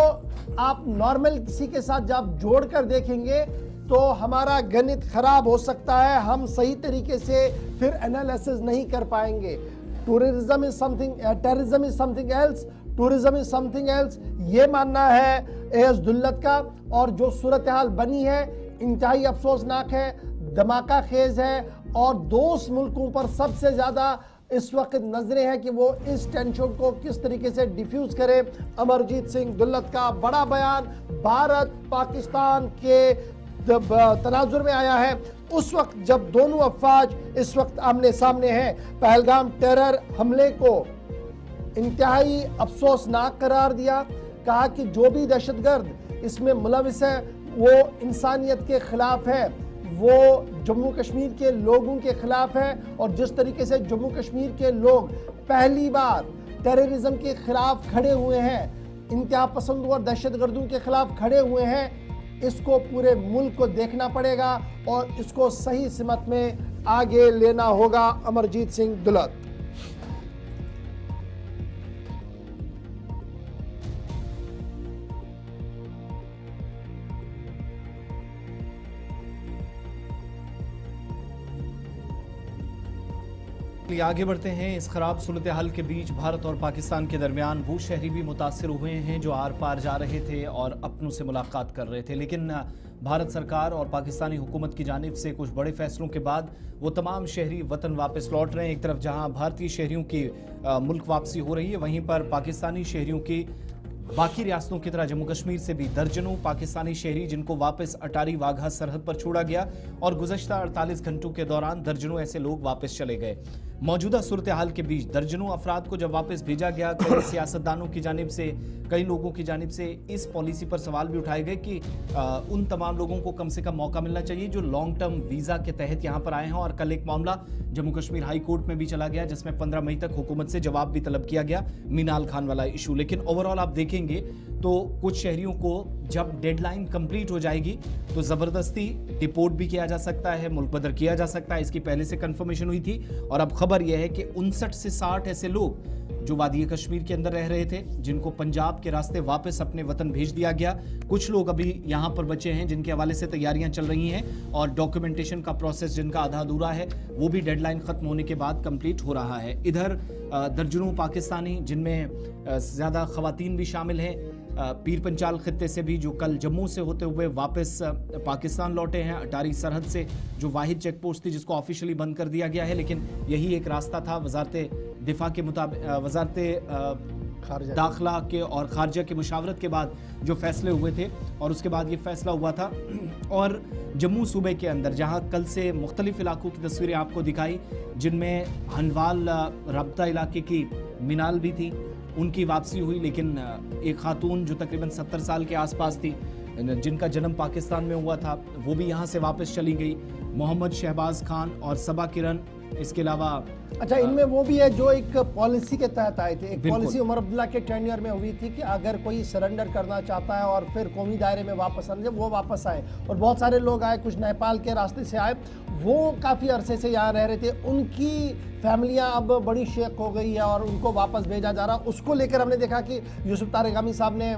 आप नॉर्मल किसी के साथ जब जोड़कर देखेंगे तो हमारा गणित खराब हो सकता है, हम सही तरीके से फिर एनालिसिस नहीं कर पाएंगे। Tourism is something, terrorism is something else, tourism is something else, ये मानना है एस दुल्लत का। और जो सूरत हाल बनी है इंतहाई अफसोसनाक है, धमाका खेज है और दोस्त मुल्कों पर सबसे ज्यादा इस वक्त नजरें हैं कि वो इस टेंशन को किस तरीके से डिफ्यूज करे। अमरजीत सिंह दुल्लत का बड़ा बयान भारत पाकिस्तान के तनाजुर में आया है उस वक्त जब दोनों अफवाज इस वक्त आमने सामने हैं। पहलगाम टेरर हमले को इंतहाई अफसोसनाक करार दिया, कहा कि जो भी दहशतगर्द इसमें मुलविस है वो इंसानियत के खिलाफ है, वो जम्मू कश्मीर के लोगों के खिलाफ है। और जिस तरीके से जम्मू कश्मीर के लोग पहली बार टेररिज्म के खिलाफ खड़े हुए हैं, इंतहा पसंद और दहशतगर्दों के खिलाफ खड़े हुए हैं, इसको पूरे मुल्क को देखना पड़ेगा और इसको सही सिमत में आगे लेना होगा। अमरजीत सिंह दुल्लत। आगे बढ़ते हैं। इस खराब सूरत हाल के बीच भारत और पाकिस्तान के दरमियान वो शहरी भी मुतासिर हुए हैं जो आर पार जा रहे थे और अपनों से मुलाकात कर रहे थे, लेकिन भारत सरकार और पाकिस्तानी हुकूमत की जानिब से कुछ बड़े फैसलों के बाद वो तमाम शहरी वतन वापस लौट रहे हैं। एक तरफ जहां भारतीय शहरियों की मुल्क वापसी हो रही है, वहीं पर पाकिस्तानी शहरियों की बाकी रियासतों की तरह जम्मू कश्मीर से भी दर्जनों पाकिस्तानी शहरी जिनको वापस अटारी वाघा सरहद पर छोड़ा गया और गुज़श्ता 48 घंटों के दौरान दर्जनों ऐसे लोग वापस चले गए। मौजूदा सूरत हाल के बीच दर्जनों अफराद को जब वापस भेजा गया, कई सियासतदानों की जानिब से, कई लोगों की जानिब से इस पॉलिसी पर सवाल भी उठाए गए कि उन तमाम लोगों को कम से कम मौका मिलना चाहिए जो लॉन्ग टर्म वीज़ा के तहत यहाँ पर आए हैं। और कल एक मामला जम्मू कश्मीर हाई कोर्ट में भी चला गया जिसमें 15 मई तक हुकूमत से जवाब भी तलब किया गया, मीनाल खान वाला इशू। लेकिन ओवरऑल आप देखेंगे तो कुछ शहरियों को जब डेडलाइन कंप्लीट हो जाएगी तो ज़बरदस्ती डिपोर्ट भी किया जा सकता है, मुल्क बदर किया जा सकता है। इसकी पहले से कंफर्मेशन हुई थी और अब खबर यह है कि 59 से 60 ऐसे लोग जो वादी कश्मीर के अंदर रह रहे थे जिनको पंजाब के रास्ते वापस अपने वतन भेज दिया गया। कुछ लोग अभी यहाँ पर बचे हैं जिनके हवाले से तैयारियां चल रही हैं और डॉक्यूमेंटेशन का प्रोसेस जिनका आधा अधूरा है वो भी डेडलाइन खत्म होने के बाद कंप्लीट हो रहा है। इधर दर्जनों पाकिस्तानी जिनमें ज़्यादा खवातीन भी शामिल हैं पीर पंचाल खित्ते से भी जो कल जम्मू से होते हुए वापस पाकिस्तान लौटे हैं, अटारी सरहद से जो वाहिद चेक पोस्ट थी जिसको ऑफिशियली बंद कर दिया गया है, लेकिन यही एक रास्ता था। वजारत दिफा के मुताबिक वजारत दाखिला के और खारजा के मुशावरत के बाद जो फैसले हुए थे और उसके बाद ये फैसला हुआ था। और जम्मू सूबे के अंदर जहां कल से मुख्तलिफ इलाकों की तस्वीरें आपको दिखाई जिनमें हनवाल रब्ता इलाके की मिनाल भी थी, उनकी वापसी हुई। लेकिन एक खातून जो तकरीबन 70 साल के आसपास थी जिनका जन्म पाकिस्तान में हुआ था वो भी यहाँ से वापस चली गई। मोहम्मद शहबाज खान और सबा किरण, इसके अलावा अच्छा इनमें वो भी है जो एक पॉलिसी के तहत आए थे। एक पॉलिसी उमर अब्दुल्ला के टेन्योर में हुई थी कि अगर कोई सरेंडर करना चाहता है और फिर कौमी दायरे में वापस आने वो वापस आए। और बहुत सारे लोग आए, कुछ नेपाल के रास्ते से आए, वो काफ़ी अरसे से यहाँ रह रहे थे, उनकी फैमिलियां अब बड़ी शेक हो गई है और उनको वापस भेजा जा रहा। उसको लेकर हमने देखा कि यूसुफ तारिगामी साहब ने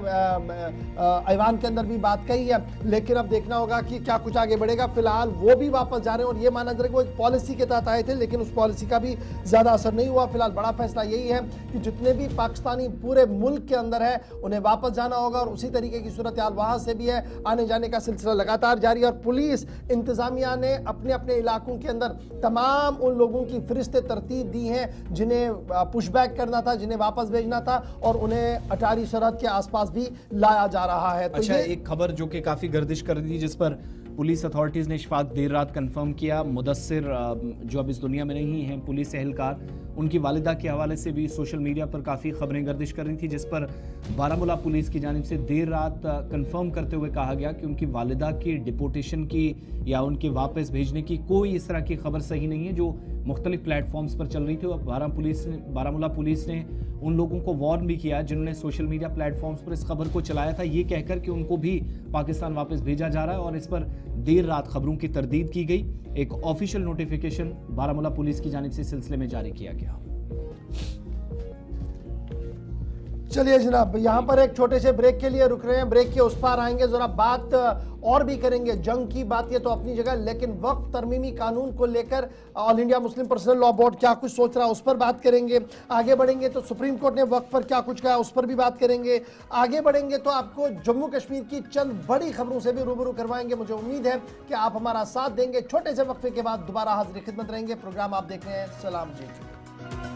ऐवान के अंदर भी बात कही है, लेकिन अब देखना होगा कि क्या कुछ आगे बढ़ेगा। फिलहाल वो भी वापस जा रहे हैं और ये माना जा रहा है कि वो एक पॉलिसी के तहत आए थे लेकिन उस पॉलिसी का भी ज़्यादा असर नहीं हुआ। फिलहाल बड़ा फैसला यही है कि जितने भी पाकिस्तानी पूरे मुल्क के अंदर है उन्हें वापस जाना होगा और उसी तरीके की सूरत हाल वहाँ से भी है। आने जाने का सिलसिला लगातार जारी है और पुलिस इंतजामिया ने अपने अपने इलाकों के अंदर तमाम उन लोगों की फरिश्ते तरतीब दी हैं जिन्हें पुशबैक करना था, जिन्हें वापस भेजना था और उन्हें अटारी सरहद के आसपास भी लाया जा रहा है। तो अच्छा, एक खबर जो कि काफी गर्दिश कर दी जिस पर पुलिस अथॉरिटीज़ ने इशफाक देर रात कंफर्म किया, मुदस्सिर जो अब इस दुनिया में नहीं हैं, पुलिस एहलकार, उनकी वालिदा के हवाले से भी सोशल मीडिया पर काफ़ी खबरें गर्दिश कर रही थी जिस पर बारामूला पुलिस की जानिब से देर रात कंफर्म करते हुए कहा गया कि उनकी वालिदा की डिपोटेशन की या उनके वापस भेजने की कोई इस तरह की खबर सही नहीं है जो मुख्तलिफ प्लेटफॉर्म्स पर चल रही थी। और बारामूला पुलिस ने उन लोगों को वार्न भी किया जिन्होंने सोशल मीडिया प्लेटफॉर्म्स पर इस खबर को चलाया था ये कहकर कि उनको भी पाकिस्तान वापस भेजा जा रहा है और इस पर देर रात खबरों की तरदीद की गई। एक ऑफिशियल नोटिफिकेशन बारामूला पुलिस की जानिब से सिलसिले में जारी किया गया। चलिए जनाब, यहाँ पर एक छोटे से ब्रेक के लिए रुक रहे हैं, ब्रेक के उस पार आएंगे, जरा बात और भी करेंगे। जंग की बात ये तो अपनी जगह, लेकिन वक्फ तरमीमी कानून को लेकर all India Muslim personal law board क्या कुछ सोच रहा है उस पर बात करेंगे। आगे बढ़ेंगे तो सुप्रीम कोर्ट ने वक्फ पर क्या कुछ कहा उस पर भी बात करेंगे। आगे बढ़ेंगे तो आपको जम्मू कश्मीर की चंद बड़ी खबरों से भी रूबरू करवाएंगे। मुझे उम्मीद है कि आप हमारा साथ देंगे। छोटे से वक्फे के बाद दोबारा हाजिर खिदमत रहेंगे। प्रोग्राम आप देख रहे हैं सलाम जी।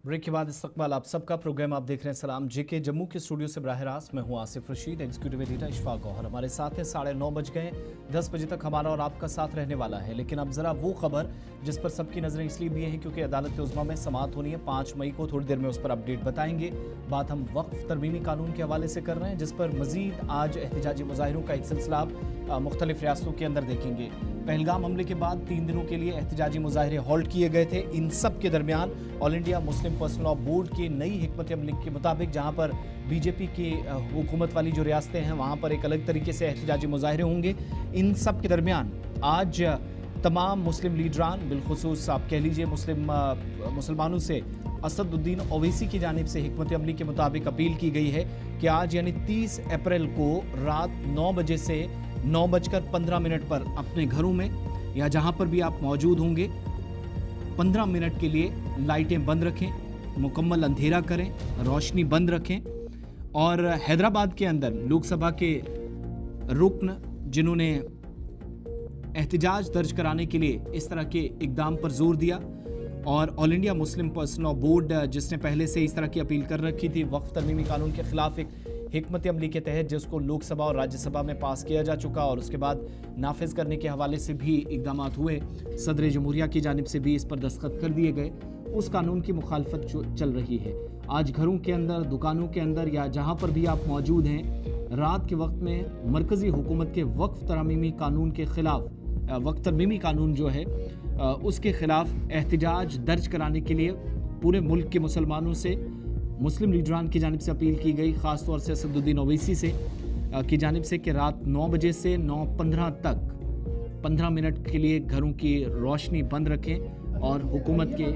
ब्रेक के बाद इस्तकबाल आप सबका। प्रोग्राम आप देख रहे हैं सलाम जेके जम्मू के स्टूडियो से बराह रास्त। मैं हूं आसिफ रशीद, एग्जीक्यूटिव एडिटर इशफाक गौहर हमारे साथ है। 9:30 बज गए। 10 बजे तक हमारा और आपका साथ रहने वाला है। लेकिन अब जरा वो खबर जिस पर सबकी नजरें इसलिए भी हैं क्योंकि अदालत उज़्मा में समाअत होनी है 5 मई को। थोड़ी देर में उस पर अपडेट बताएंगे। बात हम वक्फ तरमीमी कानून के हवाले से कर रहे हैं, जिस पर मजीद आज एहतजाजी मुजाहिरों का एक सिलसिला मुख्तलिफ रियासतों के अंदर देखेंगे। पहलगाम हमले के बाद 3 दिनों के लिए एहतजाजी मुजाहिरे हॉल्ट किए गए थे। इन सब के दरमियान all India Muslim personal law board की नई हिकमत अमली के मुताबिक, जहां पर बीजेपी की हुकूमत वाली जो रियासतें हैं वहां पर एक अलग तरीके से एहतजाजी मुजाहिरे होंगे। इन सब के दरमियान आज तमाम मुस्लिम लीडरान, बिलखुसूस आप कह लीजिए मुसलमानों से असदुद्दीन ओवैसी की जानिब से हिकमत अमली के मुताबिक अपील की गई है कि आज यानी 30 अप्रैल को रात 9 बजे से 9:15 पर अपने घरों में या जहां पर भी आप मौजूद होंगे 15 मिनट के लिए लाइटें बंद रखें, मुकम्मल अंधेरा करें, रोशनी बंद रखें। और हैदराबाद के अंदर लोकसभा के रुकन जिन्होंने एहतजाज दर्ज कराने के लिए इस तरह के इकदाम पर जोर दिया, और all India Muslim personal law board जिसने पहले से इस तरह की अपील कर रखी थी वक्फ तरमीमी कानून के खिलाफ एक हिकमत अमली के तहत, जिसको लोकसभा और राज्यसभा में पास किया जा चुका और उसके बाद नाफिज करने के हवाले से भी इकदाम हुए, सदर जमहूरिया की जानिब से भी इस पर दस्तखत कर दिए गए। उस कानून की मुखालफत चल रही है। आज घरों के अंदर, दुकानों के अंदर या जहां पर भी आप मौजूद हैं, रात के वक्त में मरकजी हुकूमत के वक्फ तरमीमी कानून के खिलाफ, वक्फ तरमीमी कानून जो है उसके खिलाफ एहतजाज दर्ज कराने के लिए पूरे मुल्क के मुसलमानों से, मुस्लिम लीडरान की जानिब से अपील की गई, ख़ास तौर से असदुद्दीन ओवैसी से की जानिब से कि रात 9 बजे से 9:15 तक 15 मिनट के लिए घरों की रोशनी बंद रखें और हुकूमत के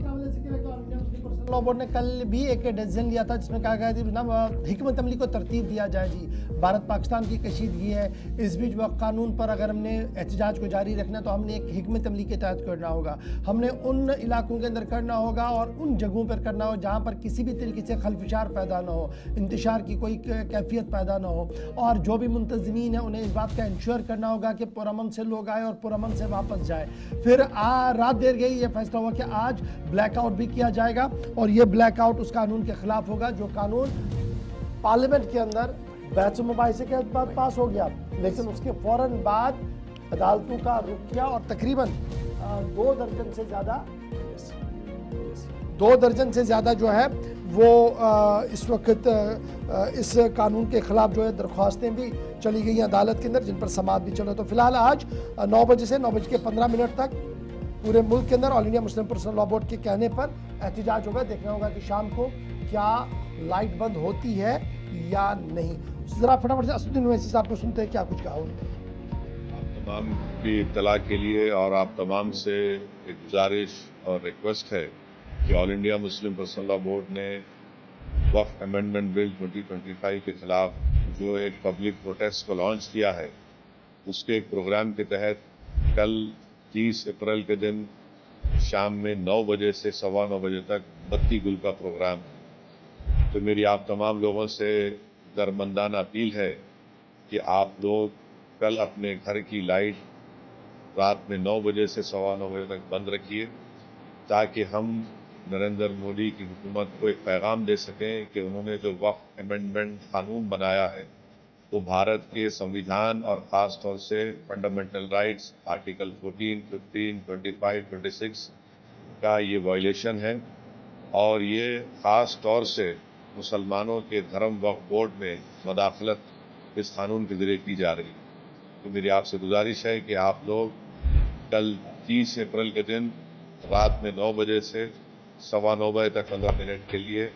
लॉ बोर्ड ने कल भी एक डिसीजन लिया था जिसमें कहा गया था हिकमत अमली को तरतीब दिया जाए। जी, भारत पाकिस्तान की कशीदगी है, इस बीच वक्त कानून पर अगर हमने एहतजाज को जारी रखना तो हमने एक हिकमत अमली के तहत करना होगा। हमने उन इलाकों के अंदर करना होगा और उन जगहों पर करना हो जहाँ पर किसी भी तरीके से खलफशार पैदा ना हो, इंतशार की कोई कैफियत पैदा ना हो, और जो भी मुंतज़मीन है उन्हें इस बात का इंश्योर करना होगा कि पुरअमन से लोग आए और पुरअमन से वापस जाए। फिर रात देर गई, ये फैसला हुआ कि आज ब्लैकआउट भी किया जाएगा और ये ब्लैकआउट उस कानून के खिलाफ होगा जो कानून पार्लियामेंट के अंदर बहस मुबाहिसे के बाद पास हो गया, लेकिन उसके फौरन बाद अदालतों का रुख किया और तकरीबन 2 दर्जन से ज़्यादा जो है वो इस वक्त इस कानून के खिलाफ जो है दरख्वास्तें भी चली गई हैं अदालत के अंदर, जिन पर समाअत भी चला। तो फिलहाल आज 9 बजे से 9:15 तक पूरे मुल्क के अंदर all India Muslim personal law board के कहने पर एहतजाज होगा। देखना होगा कि शाम को क्या लाइट बंद होती है या नहीं। जरा फटाफट से असदुद्दीन ओवैसी साहब को सुनते हैं क्या कुछ कहा उन्होंने। आप तमाम की इत्तला के लिए और आप तमाम से एक गुजारिश और रिक्वेस्ट है कि all India Muslim personal law board ने वक्फ अमेंडमेंट बिल 2025 के खिलाफ जो एक पब्लिक प्रोटेस्ट को लॉन्च किया है, उसके एक प्रोग्राम के तहत कल 30 अप्रैल के दिन शाम में 9 बजे से 9:15 बजे तक बत्ती गुल का प्रोग्राम। तो मेरी आप तमाम लोगों से दरमंदाना अपील है कि आप लोग कल अपने घर की लाइट रात में 9 बजे से 9:15 बजे तक बंद रखिए, ताकि हम नरेंद्र मोदी की हुकूमत को एक पैगाम दे सकें कि उन्होंने जो वक्फ अमेंडमेंट कानून बनाया है वो भारत के संविधान और ख़ास तौर से फंडामेंटल राइट्स आर्टिकल 14, 15, 25, 26 का ये वायलेशन है, और ये ख़ास तौर से मुसलमानों के धर्म वक्फ बोर्ड में मदाखलत इस कानून के ज़रिए की जा रही है। तो मेरी आपसे गुजारिश है कि आप लोग कल 30 अप्रैल के दिन रात में 9 बजे से 9:15 बजे तक 15 मिनट के लिए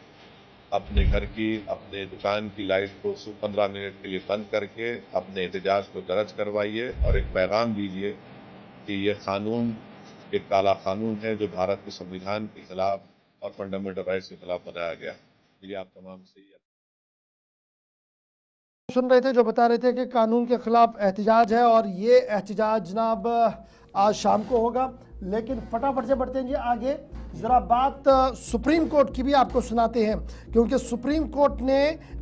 अपने घर की, अपने दुकान की लाइट को 15 मिनट के लिए बंद करके अपने एहतजाज को दर्ज करवाइए और एक पैगाम दीजिए कि यह कानून एक काला कानून है जो भारत के संविधान के खिलाफ और फंडामेंटल राइट्स के खिलाफ बनाया गया। ये आप तमाम से सुन रहे थे जो बता रहे थे कि कानून के खिलाफ एहतजाज है और ये एहतजाज जनाब आज शाम को होगा। लेकिन फटाफट से बढ़ते हैं जी आगे। ज़रा बात सुप्रीम कोर्ट की भी आपको सुनाते हैं, क्योंकि सुप्रीम कोर्ट ने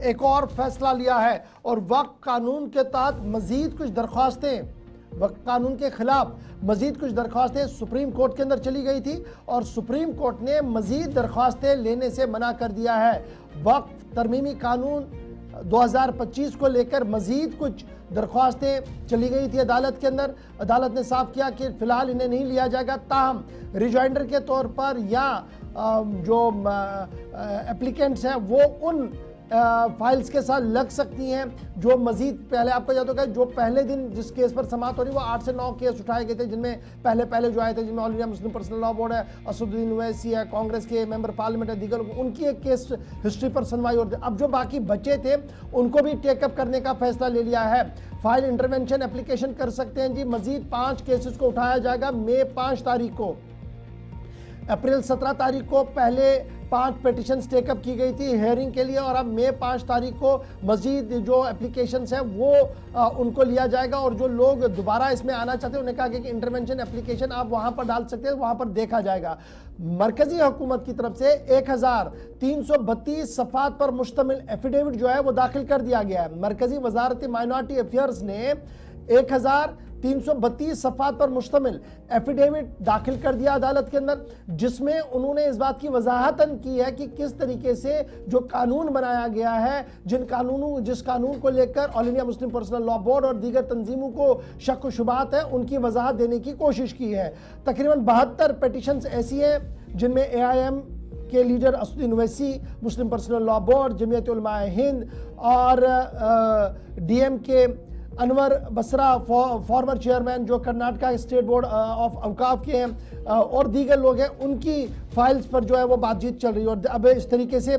एक और फैसला लिया है और वक्फ कानून के तहत मज़ीद कुछ दरख्वास्तें वक्फ कानून के खिलाफ मजीद कुछ दरख्वास्तें सुप्रीम कोर्ट के अंदर चली गई थी और सुप्रीम कोर्ट ने मजीद दरख्वास्तें लेने से मना कर दिया है। वक्फ तरमीमी कानून 2025 को लेकर मजीद कुछ दरख्वास्तें चली गई थी अदालत के अंदर। अदालत ने साफ किया कि फ़िलहाल इन्हें नहीं लिया जाएगा, ताहम रिजॉइंडर के तौर पर या जो एप्लीकेंट्स हैं वो उन फाइल्स के साथ लग सकती हैं जो मजीद पहले, आपको याद होगा जो पहले दिन जिस केस पर समाअत हो रही वो 8 से 9 केस उठाए गए थे, जिनमें पहले जो आए थे, जिनमें all India Muslim personal law board है, असदुद्दीन ओवैसी है, कांग्रेस के मेंबर पार्लियामेंट है, दीगर उनकी एक केस हिस्ट्री पर सुनवाई हो रही थी। अब जो बाकी बचे थे उनको भी टेकअप करने का फैसला ले लिया है। फाइल इंटरवेंशन एप्लीकेशन कर सकते हैं जी। मजीद 5 केसेस को उठाया जाएगा मई 5 तारीख को। अप्रैल 17 तारीख को पहले 5 पिटिशंस टेकअप की गई थी हेयरिंग के लिए और अब मई 5 तारीख को मजीद जो एप्लीकेशंस हैं वो उनको लिया जाएगा। और जो लोग दोबारा इसमें आना चाहते हैं उन्हें कहा गया कि इंटरवेंशन एप्लीकेशन आप वहां पर डाल सकते हैं, वहां पर देखा जाएगा। मरकजी हुकूमत की तरफ से 1332 सफ़ात पर मुश्तमिल एफिडेविट जो है वो दाखिल कर दिया गया है। मरकजी वजारत माइनॉरिटी अफेयर्स ने 1332 सफ़ात पर मुश्तमिल एफिडेविट दाखिल कर दिया अदालत के अंदर, जिसमें उन्होंने इस बात की वजाहतन की है कि किस तरीके से जो कानून बनाया गया है, जिस कानून को लेकर all India Muslim personal law board और दीगर तंजीमों को शक व शुबात है, उनकी वजाहत देने की कोशिश की है। तकरीबन 72 पिटिशंस ऐसी हैं जिनमें AIM के leader Asaduddin Owaisi, Muslim personal law board, Jamiat Ulamae Hind और DM के अनवर बसरा फॉर्मर चेयरमैन जो कर्नाटका स्टेट बोर्ड ऑफ अवकाफ के हैं और दीगर लोग हैं, उनकी फाइल्स पर जो है वो बातचीत चल रही है। और अब इस तरीके से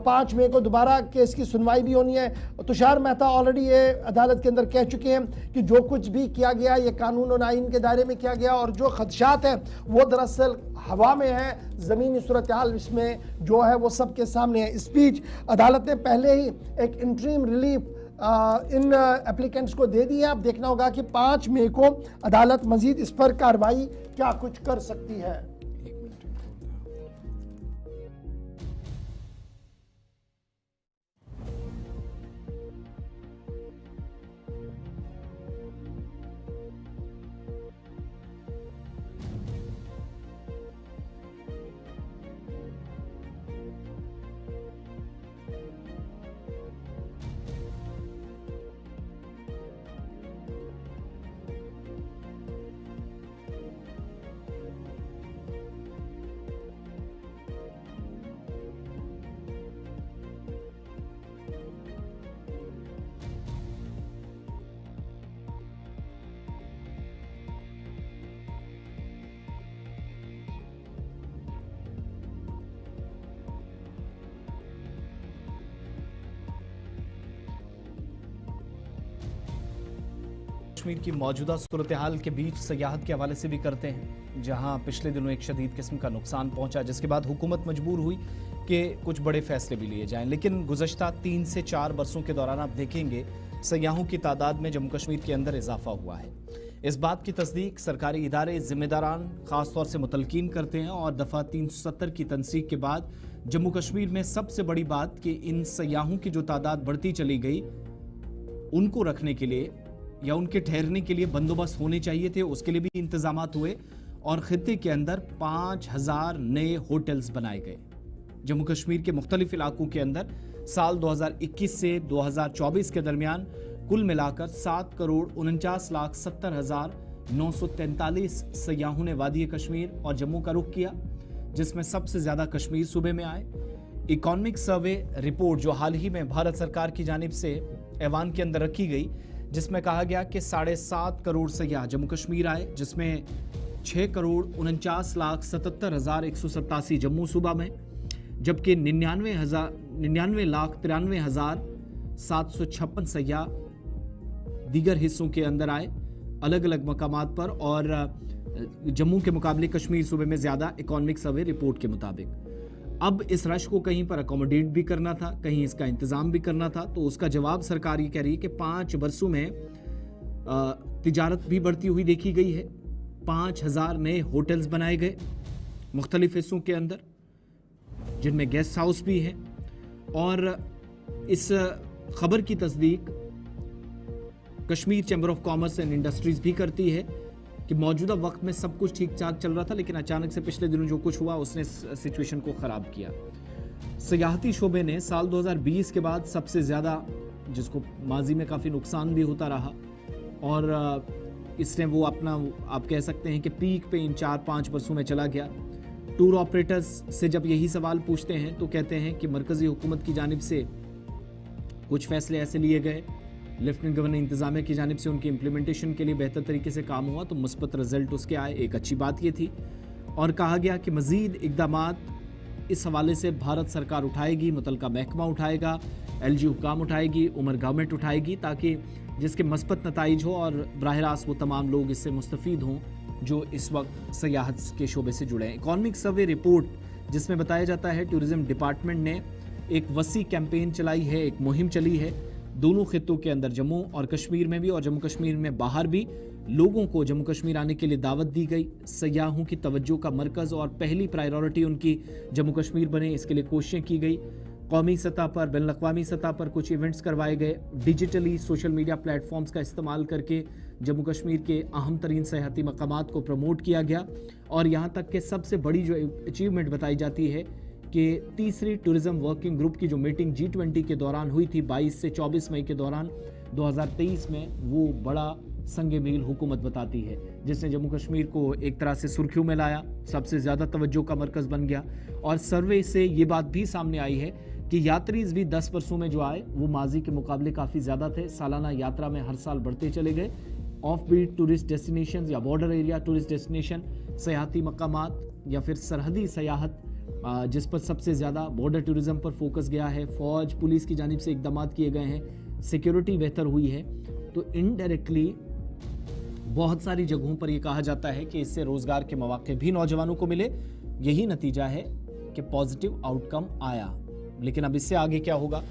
5 मई को दोबारा केस की सुनवाई भी होनी है। तुषार मेहता ऑलरेडी ये अदालत के अंदर कह चुके हैं कि जो कुछ भी किया गया ये कानून और आइन के दायरे में किया गया और जो खदशात हैं वो दरअसल हवा में है, ज़मीनी सूरत हाल इसमें जो है वो सबके सामने है। इस बीच अदालत ने पहले ही एक इंटरीम रिलीफ इन एप्लीकेंट्स को दे दी है। अब देखना होगा कि 5 मई को अदालत मजीद इस पर कार्रवाई क्या कुछ कर सकती है। कश्मीर की मौजूदा सूरत हाल के बीच सयाहत के हवाले से भी करते हैं, जहां पिछले दिनों एक शदीद किस्म का नुकसान पहुंचा, जिसके बाद हुकूमत मजबूर हुई कि कुछ बड़े फैसले भी लिए जाएं। लेकिन गुज़श्ता 3 से 4 बरसों के दौरान आप देखेंगे सयाहों की तादाद में जम्मू कश्मीर के अंदर इजाफा हुआ है। इस बात की तस्दीक सरकारी इदारे जिम्मेदारान ख़ासतौर से मुतलकीन करते हैं और दफ़ा 370 की तनसीक के बाद जम्मू कश्मीर में सबसे बड़ी बात कि इन सयाहों की जो तादाद बढ़ती चली गई, उनको रखने के लिए या उनके ठहरने के लिए बंदोबस्त होने चाहिए थे, उसके लिए भी इंतजामात हुए और खित्ते के अंदर 5000 नए होटल्स बनाए गए। जम्मू कश्मीर के मुख्तलिफ इलाकों के अंदर साल 2021 से 2024 के दरमियान कुल मिलाकर 7,49,70,943 सयाहों ने वादी कश्मीर और जम्मू का रुख किया, जिसमें सबसे ज्यादा कश्मीर सूबे में आए। इकोनॉमिक सर्वे रिपोर्ट जो हाल ही में भारत सरकार की जानिब से ऐवान के अंदर रखी गई, जिसमें कहा गया कि 7.5 करोड़ सयाह जम्मू कश्मीर आए, जिसमें 6,49,77,187 जम्मू सूबा में, जबकि 99,93,756 सयाह दीगर हिस्सों के अंदर आए अलग अलग मकामात पर, और जम्मू के मुकाबले कश्मीर सूबे में ज़्यादा इकोनॉमिक सर्वे रिपोर्ट के मुताबिक। अब इस रश को कहीं पर अकोमोडेट भी करना था, कहीं इसका इंतज़ाम भी करना था, तो उसका जवाब सरकार ये कह रही है कि 5 बरसों में तिजारत भी बढ़ती हुई देखी गई है। 5000 नए होटल्स बनाए गए मुख्तलिफ हिस्सों के अंदर, जिनमें गेस्ट हाउस भी है। और इस खबर की तस्दीक Kashmir chamber of commerce and industries भी करती है कि मौजूदा वक्त में सब कुछ ठीक ठाक चल रहा था, लेकिन अचानक से पिछले दिनों जो कुछ हुआ उसने सिचुएशन को ख़राब किया। सियाहती शोबे ने साल 2020 के बाद सबसे ज़्यादा, जिसको माजी में काफ़ी नुकसान भी होता रहा, और इसने वो अपना, आप कह सकते हैं कि पीक पे इन 4-5 वर्षों में चला गया। टूर ऑपरेटर्स से जब यही सवाल पूछते हैं तो कहते हैं कि मरकज़ी हुकूमत की जानिब से कुछ फैसले ऐसे लिए गए, लेफ्टिनेंट गवर्नर इंतज़ामिया की जानिब से उनकी इम्प्लीमेंटेशन के लिए बेहतर तरीके से काम हुआ तो मुस्बत रिजल्ट उसके आए। एक अच्छी बात ये थी, और कहा गया कि मज़ीद इक़दामात इस हवाले से भारत सरकार उठाएगी, मुतलका महकमा उठाएगा, LG हुकाम उठाएगी, उमर गवर्नमेंट उठाएगी, ताकि जिसके मस्बत नताइज हो और बराह रास्त वो तमाम लोग इससे मुस्तफ़ीद हों जो इस वक्त सयाहत के शोबे से जुड़े हैं। इकॉनमिक सर्वे रिपोर्ट जिसमें बताया जाता है टूरिज़्म डिपार्टमेंट ने एक वसी कैंपेन चलाई है, एक मुहिम चली है दोनों खित्तों के अंदर, जम्मू और कश्मीर में भी और जम्मू कश्मीर में बाहर भी। लोगों को जम्मू कश्मीर आने के लिए दावत दी गई। सयाहों की तवज्जो का मरकज़ और पहली प्रायोरिटी उनकी जम्मू कश्मीर बने, इसके लिए कोशिशें की गई। कौमी सतह पर, बैनुल अक़वामी सतह पर कुछ इवेंट्स करवाए गए। डिजिटली सोशल मीडिया प्लेटफॉर्म्स का इस्तेमाल करके जम्मू कश्मीर के अहम तरीन सयाहती मकामात को प्रमोट किया गया। और यहाँ तक कि सबसे बड़ी जो अचीवमेंट बताई जाती है कि तीसरी टूरिज़्म वर्किंग ग्रुप की जो मीटिंग G20 के दौरान हुई थी 22 से 24 मई के दौरान 2023 में, वो बड़ा संगे मील हुकूमत बताती है, जिसने जम्मू कश्मीर को एक तरह से सुर्खियों में लाया, सबसे ज़्यादा तवज्जो का मरकज़ बन गया। और सर्वे से ये बात भी सामने आई है कि यात्रीज भी 10 वर्षों में जो आए वो माजी के मुकाबले काफ़ी ज़्यादा थे। सालाना यात्रा में हर साल बढ़ते चले गए। ऑफ बीट टूरिस्ट डेस्टिनेशन या बॉर्डर एरिया टूरिस्ट डेस्टिनेशन, सयाहती मकामात या फिर सरहदी सयाहत, जिस पर सबसे ज़्यादा बॉर्डर टूरिज़्म पर फोकस गया है। फ़ौज पुलिस की जानिब से इक़दामात किए गए हैं, सिक्योरिटी बेहतर हुई है। तो इनडायरेक्टली बहुत सारी जगहों पर यह कहा जाता है कि इससे रोज़गार के मौके भी नौजवानों को मिले। यही नतीजा है कि पॉजिटिव आउटकम आया। लेकिन अब इससे आगे क्या होगा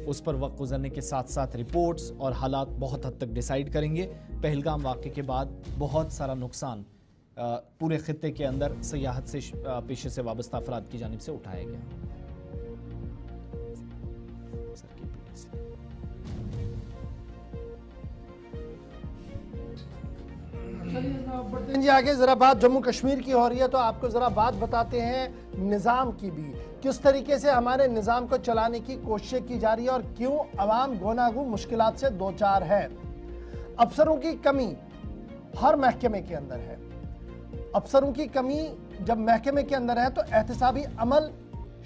उस पर वक्त गुजरने के साथ साथ रिपोर्ट्स और हालात बहुत हद तक डिसाइड करेंगे। पहलगाम वाक़े के बाद बहुत सारा नुकसान पूरे खित्ते के अंदर सयाहत से पेशे से वाबस्ता अफराद की जानिब से उठाया गया। बढ़ते जी आगे, जरा बात जम्मू कश्मीर की हो रही है तो आपको जरा बात बताते हैं निज़ाम की भी, किस तरीके से हमारे निज़ाम को चलाने की कोशिश की जा रही है और क्यों अवाम गोनागू मुश्किलात से दो चार है। अफसरों की कमी हर महकमे के अंदर है। अफसरों की कमी जब महकमे के अंदर है तो एहतिसाबी अमल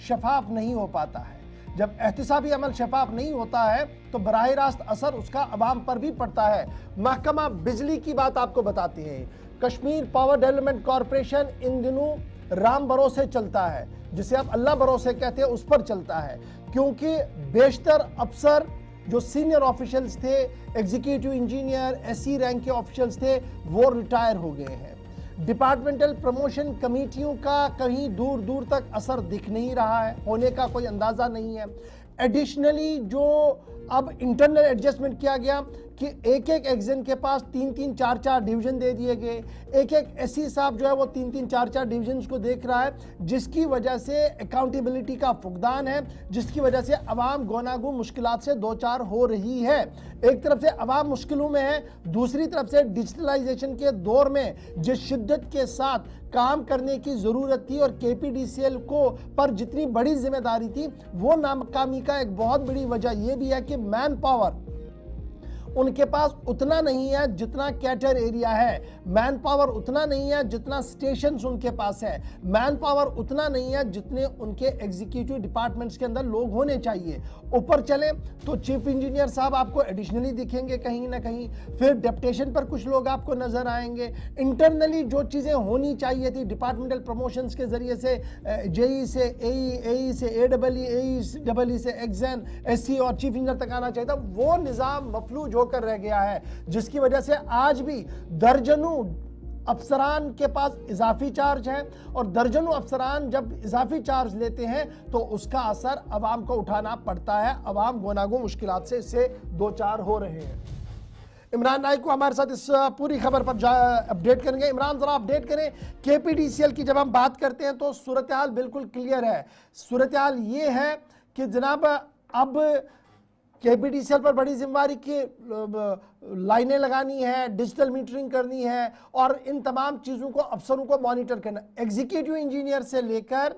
शफाफ नहीं हो पाता है। जब एहतिसाबी अमल शफाफ नहीं होता है तो बराह रास्त असर उसका अवाम पर भी पड़ता है। महकमा बिजली की बात आपको बताते हैं, कश्मीर पावर डेवलपमेंट कॉरपोरेशन इन दिनों राम भरोसे चलता है, जिसे आप अल्लाह भरोसे कहते हैं, उस पर चलता है, क्योंकि बेशतर अफसर जो सीनियर ऑफिशियल्स थे, एग्जीक्यूटिव इंजीनियर, SC रैंक के ऑफिशियल्स थे, वो रिटायर हो गए हैं। डिपार्टमेंटल प्रमोशन कमेटियों का कहीं दूर दूर तक असर दिख नहीं रहा है, होने का कोई अंदाज़ा नहीं है। एडिशनली जो अब इंटरनल एडजस्टमेंट किया गया कि एक एक एग्जाम के पास 3-3, 4-4 डिवीज़न दे दिए गए। एक एक SC साहब जो है वो 3-3, 4-4 डिवीजन्स को देख रहा है, जिसकी वजह से अकाउंटेबिलिटी का फुकदान है, जिसकी वजह से अवाम गोनागू मुश्किलात से दो चार हो रही है। एक तरफ से अवाम मुश्किलों में है, दूसरी तरफ से डिजिटलाइजेशन के दौर में जिस शिद्दत के साथ काम करने की ज़रूरत थी और KPDCL को पर जितनी बड़ी जिम्मेदारी थी, वो नाकामी का एक बहुत बड़ी वजह यह भी है कि मैन पावर उनके पास उतना नहीं है जितना कैटर एरिया है, मैन पावर उतना नहीं है जितना स्टेशंस उनके पास है, मैन पावर उतना नहीं है जितने उनके एग्जीक्यूटिव डिपार्टमेंट्स के अंदर लोग होने चाहिए। ऊपर चले तो चीफ इंजीनियर साहब आपको एडिशनली दिखेंगे कहीं ना कहीं, फिर डेप्यूटेशन पर कुछ लोग आपको नजर आएंगे। इंटरनली जो चीज़ें होनी चाहिए थी डिपार्टमेंटल प्रमोशंस के जरिए से, JE से AE से AEE, AE से एग्जाम, SC और चीफ इंजीनियर तक आना चाहिए था, वो निज़ाम मफलूज होकर रह गया है, जिसकी वजह से आज भी दर्जनों अफसरान के पास इजाफी चार्ज है और दर्जनों अफसरान जब इजाफी चार्ज लेते हैं तो उसका असर अवाम को उठाना पड़ता है। अवाम गोनागू मुश्किलात से इससे दो चार हो रहे हैं। इमरान नाइक को हमारे साथ इस पूरी खबर पर अपडेट करेंगे। इमरान जरा अपडेट करें, KPDCL की जब हम बात करते हैं तो सूरत हाल बिल्कुल क्लियर है। सूरत हाल ये है कि जनाब अब केपीटीसीएल पर बड़ी जिम्मेवारी की लाइनें लगानी है, डिजिटल मीटरिंग करनी है और इन तमाम चीज़ों को अफसरों को मॉनिटर करना। एग्जीक्यूटिव इंजीनियर से लेकर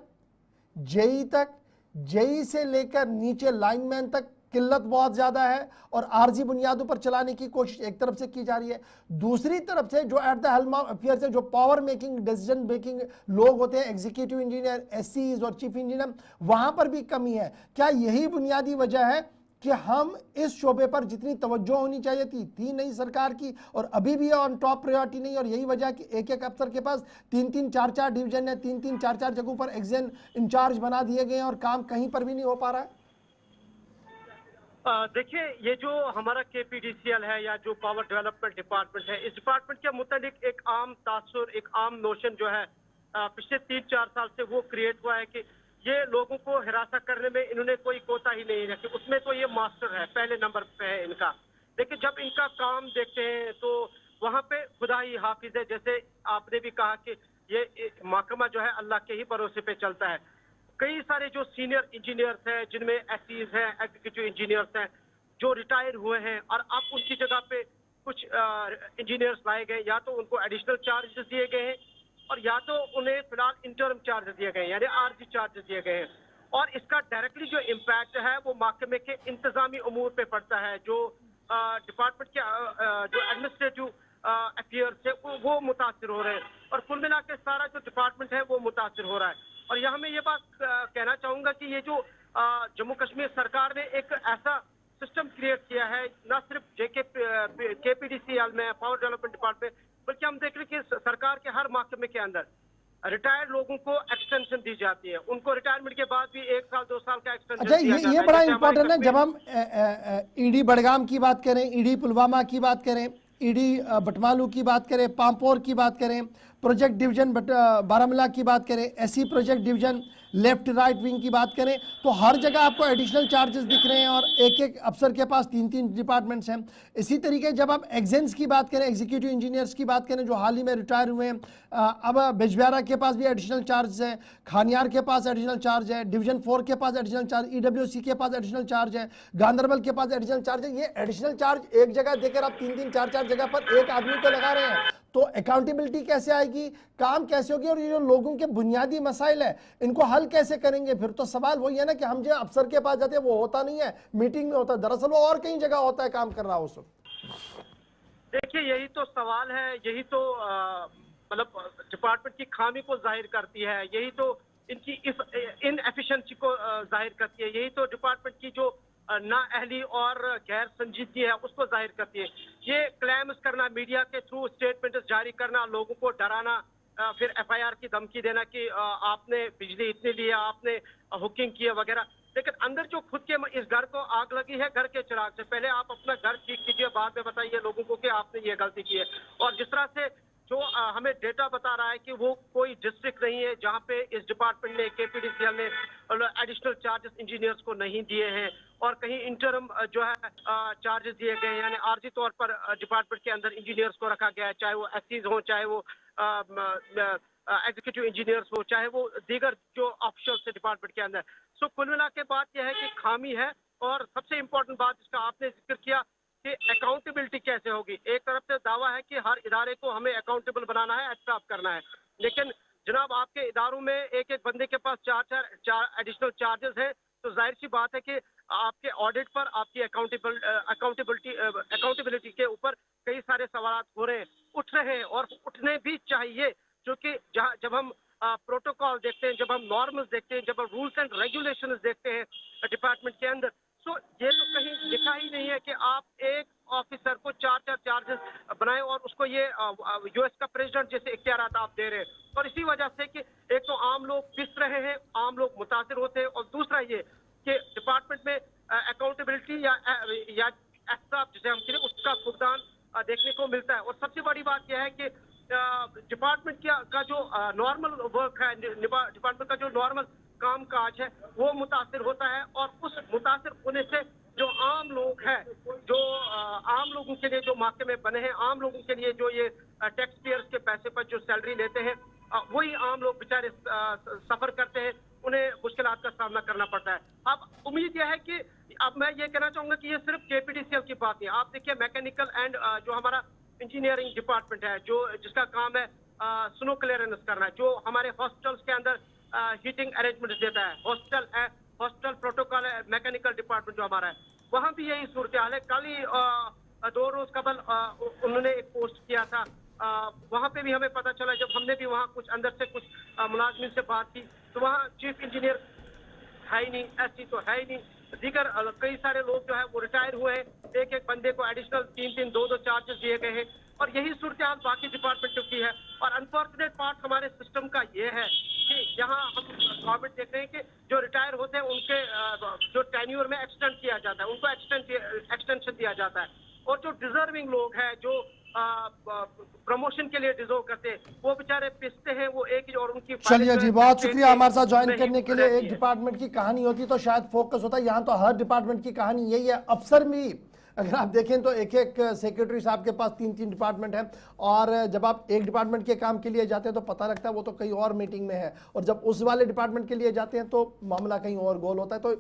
जेई तक, जेई से लेकर नीचे लाइनमैन तक किल्लत बहुत ज़्यादा है और आर्जी बुनियादों पर चलाने की कोशिश एक तरफ से की जा रही है। दूसरी तरफ से जो at the helm of affairs है, जो पावर मेकिंग डिसीजन मेकिंग लोग होते हैं, एग्जीक्यूटिव इंजीनियर, एससीज और चीफ इंजीनियर, वहाँ पर भी कमी है। क्या यही बुनियादी वजह है कि हम इस शोबे पर जितनी तवज्जो होनी चाहिए थी नहीं सरकार की, और अभी भी ऑन टॉप प्रायोरिटी नहीं, और यही वजह है कि एक एक अफसर के पास 3-3, 4-4 डिवीजन है, 3-3, 4-4 जगहों पर एग्जाम इंचार्ज बना दिए गए हैं और काम कहीं पर भी नहीं हो पा रहा है। देखिए, ये जो हमारा केपीडीसीएल है या जो पावर डेवलपमेंट डिपार्टमेंट है, इस डिपार्टमेंट के मुतालिक एक आम तासुर, एक आम नोशन जो है पिछले 3-4 साल से वो क्रिएट हुआ है कि ये लोगों को हिरासत करने में इन्होंने कोई कोताही नहीं रखी, उसमें तो ये मास्टर है, पहले नंबर पे है इनका। लेकिन जब इनका काम देखते हैं तो वहाँ पे खुदा ही हाफिज है। जैसे आपने भी कहा कि ये महकमा जो है अल्लाह के ही भरोसे पे चलता है। कई सारे जो सीनियर इंजीनियर्स हैं, जिनमें एसईज हैं, एग्जीक्यूटिव इंजीनियर्स हैं, जो रिटायर हुए हैं, और अब उनकी जगह पे कुछ इंजीनियर्स लाए गए, या तो उनको एडिशनल चार्जेस दिए गए हैं और या तो उन्हें फिलहाल इंटरम चार्जेस दिए गए हैं, यानी आरजी चार्जेस दिए गए हैं। और इसका डायरेक्टली जो इम्पैक्ट है वो महकमे के इंतजामी उमूर पे पड़ता है। जो डिपार्टमेंट के जो एडमिनिस्ट्रेटिव अफेयर्स है वो मुतासिर हो रहे हैं, और कुल मिला के सारा जो डिपार्टमेंट है वो मुतासिर हो रहा है। और यहाँ मैं ये बात कहना चाहूंगा कि ये जो जम्मू कश्मीर सरकार ने एक ऐसा सिस्टम क्रिएट किया है, न सिर्फ केपीडीसीएल में, पावर डेवलपमेंट डिपार्टमेंट, बल्कि हम देख रहे हैं कि सरकार के हर महकमे के अंदर रिटायर्ड लोगों को एक्सटेंशन दी जाती है। उनको रिटायरमेंट के बाद भी 1 साल 2 साल का एक्सटेंशन दिया जाता है। ये बड़ा इंपॉर्टेंट है। जब हम ईडी बडगाम की बात करें, ईडी पुलवामा की बात करें, ईडी बटमालू की बात करें, पामपोर की बात करें, प्रोजेक्ट डिवीजन बारामूला की बात करें, SC project division left right wing की बात करें, तो हर जगह आपको एडिशनल चार्जेस दिख रहे हैं और एक एक अफसर के पास 3-3 डिपार्टमेंट्स हैं। इसी तरीके जब आप एग्जेंस की बात करें, एग्जीक्यूटिव इंजीनियर्स की बात करें जो हाल ही में रिटायर हुए हैं, अब बिजबिहारा के पास भी एडिशनल चार्ज है, खानियार के पास एडिशनल चार्ज है, डिवीजन 4 के पास एडिशनल चार्ज, ईडब्ल्यूसी के पास एडिशनल चार्ज है, गांधरबल के पास एडिशनल चार्ज है। ये एडिशनल चार्ज एक जगह देकर आप 3-3, 4-4 जगह पर एक आदमी को लगा रहे हैं, तो अकाउंटेबिलिटी कैसे आएगी, काम कैसे होगी, और ये जो लोगों के बुनियादी मसाइल है इनको हल कैसे करेंगे। फिर तो सवाल वही है ना कि हम जो अफसर के पास जाते हैं वो होता नहीं है, मीटिंग में होता है, दरअसल वो और कहीं जगह होता है काम कर रहा हो। उस देखिए, यही तो सवाल है, यही तो मतलब डिपार्टमेंट की खामी को जाहिर करती है, यही तो इनकी इनएफिशिएंसी को जाहिर करती है, यही तो डिपार्टमेंट की जो नाअहली और गैर संजीदगी है उसको जाहिर करती है। ये क्लेम्स करना, मीडिया के थ्रू स्टेटमेंट जारी करना, लोगों को डराना, फिर एफआईआर की धमकी देना कि आपने बिजली इतनी ली है, आपने हुकिंग की है वगैरह, लेकिन अंदर जो खुद के इस घर को आग लगी है घर के चिराग से, पहले आप अपना घर ठीक कीजिए, बाद में बताइए लोगों को कि आपने ये गलती की है। और जिस तरह से जो हमें डेटा बता रहा है कि वो कोई डिस्ट्रिक्ट नहीं है जहां पे इस डिपार्टमेंट ने, केपीडीसीएल ने एडिशनल चार्जेस इंजीनियर्स को नहीं दिए हैं, और कहीं इंटरम जो है चार्जेस दिए गए हैं, यानी आर्जी तौर पर डिपार्टमेंट के अंदर इंजीनियर्स को रखा गया है, चाहे वो एससीज हो, चाहे वो एग्जीक्यूटिव इंजीनियर्स हो, चाहे वो दीगर जो ऑफिशियल्स है डिपार्टमेंट के अंदर। सो कुल मिला के बात यह है कि खामी है, और सबसे इम्पोर्टेंट बात जिसका आपने जिक्र किया कि अकाउंटेबिलिटी कैसे होगी। एक तरफ से दावा है कि हर इदारे को हमें अकाउंटेबल बनाना है, एहतसाब करना है, लेकिन जनाब आपके इदारों में एक एक बंदे के पास 4 एडिशनल चार्जेस हैं, तो जाहिर सी बात है कि आपके ऑडिट पर, आपकी अकाउंटेबिलिटी के ऊपर कई सारे सवाल हो रहे हैं, उठ रहे हैं, और उठने भी चाहिए, क्योंकि जब हम प्रोटोकॉल देखते हैं, जब हम नॉर्म्स देखते हैं, जब हम रूल्स एंड रेगुलेशंस देखते हैं डिपार्टमेंट के अंदर, तो ये तो कहीं लिखा ही नहीं है कि आप एक ऑफिसर को 4 चार्जेस बनाए और उसको ये यूएस का प्रेसिडेंट जैसे इख्तियारात आप दे रहे हैं। और इसी वजह से कि एक तो आम लोग पिस रहे हैं, आम लोग मुतासिर होते हैं, और दूसरा ये कि डिपार्टमेंट में अकाउंटेबिलिटी या एहतसाब जिसे हम कहें उसका फुकदान देखने को मिलता है। और सबसे बड़ी बात यह है कि डिपार्टमेंट का जो नॉर्मल वर्क है, डिपार्टमेंट का जो नॉर्मल काम काज है वो मुतासिर होता है, और उस मुतासिर होने से जो आम लोग हैं, जो आम लोगों के लिए जो महकमे बने हैं, आम लोगों के लिए जो ये टैक्स पेयर्स के पैसे पर जो सैलरी लेते हैं, वही आम लोग बेचारे सफर करते हैं, उन्हें मुश्किलात का सामना करना पड़ता है। अब उम्मीद यह है कि अब मैं ये कहना चाहूंगा कि ये सिर्फ केपीडीसीएल की बात नहीं है। आप देखिए मैकेनिकल एंड जो हमारा इंजीनियरिंग डिपार्टमेंट है, जो जिसका काम है स्नो क्लियरेंस करना है, जो हमारे हॉस्पिटल्स के अंदर हीटिंग अरेंजमेंट देता है, हॉस्पिटल प्रोटोकॉल है, मैकेनिकल डिपार्टमेंट जो हमारा है, वहाँ भी यही सूरत हाल है। कल ही 2 रोज कबल उन्होंने एक पोस्ट किया था, वहाँ पे भी हमें पता चला, जब हमने भी वहाँ कुछ अंदर से कुछ मुलाजमिन से बात की, तो वहाँ चीफ इंजीनियर है ही नहीं, एससी तो है ही नहीं, दीगर कई सारे लोग जो है वो रिटायर हुए हैं, एक बंदे को एडिशनल 3-3, 2-2 चार्जेस दिए गए हैं, और यही सूरत हाल बाकी डिपार्टमेंटों की है। और अनफॉर्चुनेट पार्ट हमारे सिस्टम का ये है कि यहाँ हम गवर्नमेंट देख रहे हैं कि जो रिटायर होते हैं उनके जो टेन्योर में एक्सटेंड किया जाता है, उनको एक्सटेंशन दिया जाता है, और जो डिजर्विंग लोग हैं, जो प्रमोशन के लिए डिजर्व करते हैं, वो बेचारे पिसते हैं, वो एक ही, और उनकी। चलिए जी, बहुत शुक्रिया हमारे साथ ज्वाइन करने के लिए। एक डिपार्टमेंट की कहानी होती तो शायद फोकस होता, यहाँ तो हर डिपार्टमेंट की कहानी यही है। अफसर भी अगर आप देखें तो एक सेक्रेटरी साहब के पास 3-3 डिपार्टमेंट हैं, और जब आप एक डिपार्टमेंट के काम के लिए जाते हैं तो पता लगता है वो तो कहीं और मीटिंग में है, और जब उस वाले डिपार्टमेंट के लिए जाते हैं तो मामला कहीं और गोल होता है। तो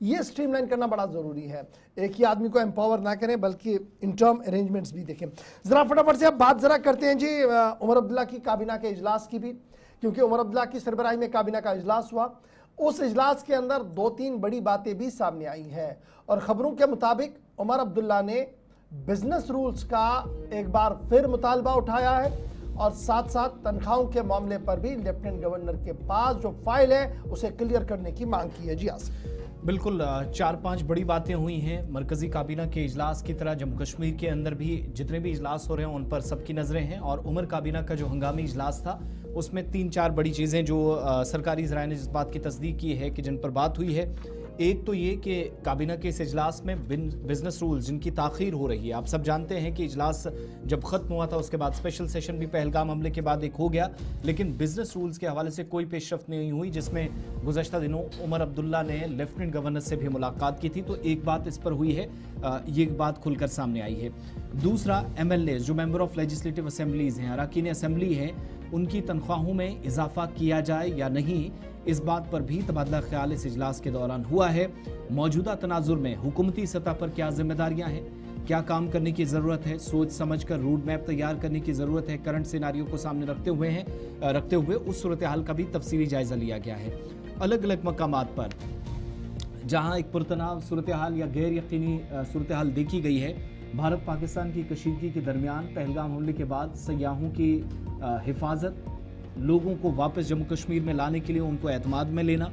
ये स्ट्रीमलाइन करना बड़ा ज़रूरी है, एक ही आदमी को एम्पावर ना करें बल्कि इन टर्म अरेंजमेंट्स भी देखें। ज़रा फटाफट से अब बात ज़रा करते हैं जी उमर अब्दुल्ला की काबीना के इजलास की भी, क्योंकि उमर अब्दुल्ला की सरबराही में काबीना का इजलास हुआ। उस इजलास के अंदर 2-3 बड़ी बातें भी सामने आई हैं, और ख़बरों के मुताबिक उमर अब्दुल्ला ने बिजनेस रूल्स का एक बार फिर मुतालबा उठाया है, और साथ साथ तनख्वाहों के मामले पर भी लेफ्टिनेंट गवर्नर के पास जो फाइल है उसे क्लियर करने की मांग की है। जी आसिफ। बिल्कुल 4-5 बड़ी बातें हुई हैं मरकजी काबीना के इजलास की तरह। जम्मू कश्मीर के अंदर भी जितने भी इजलास हो रहे हैं उन पर सबकी नज़रें हैं, और उमर काबीना का जो हंगामी इजलास था उसमें 3-4 बड़ी चीज़ें जो सरकारी ज़राए ने जिस बात की तस्दीक की है कि जिन पर बात हुई है, एक तो ये कि काबीना के इस इजलास में बिजनेस रूल्स जिनकी ताख़ीर हो रही है। आप सब जानते हैं कि इजलास जब ख़त्म हुआ था उसके बाद स्पेशल सेशन भी पहलगाम हमले के बाद एक हो गया, लेकिन बिजनेस रूल्स के हवाले से कोई पेशरफ्त नहीं हुई, जिसमें गुज़श्ता दिनों उमर अब्दुल्ला ने लेफ्टिनेंट गवर्नर से भी मुलाकात की थी। तो एक बात इस पर हुई है, ये बात खुलकर सामने आई है। दूसरा, MLAs जो मेंबर ऑफ लेजिस्लेटिव असेंबलीज़ हैं, अरकान असम्बली हैं, उनकी तनख्वाहों में इजाफा किया जाए या नहीं, इस बात पर भी तबादला ख्याल इस इजलास के दौरान हुआ है। मौजूदा तनाजुर में हुकूमती सतह पर क्या जिम्मेदारियां हैं, क्या काम करने की ज़रूरत है, सोच समझ कर रूट मैप तैयार करने की ज़रूरत है, करंट सिनारियो को सामने रखते हुए उस सूरत हाल का भी तफसीली जायज़ा लिया गया है। अलग अलग मकामात पर जहाँ एक पुरतनाव सूरत हाल या गैर यकीनी सूरत हाल देखी गई है, भारत पाकिस्तान की कशीदगी के दरमियान पहलगाम हमले के बाद सयाहों की हिफाजत, लोगों को वापस जम्मू कश्मीर में लाने के लिए उनको एतमाद में लेना,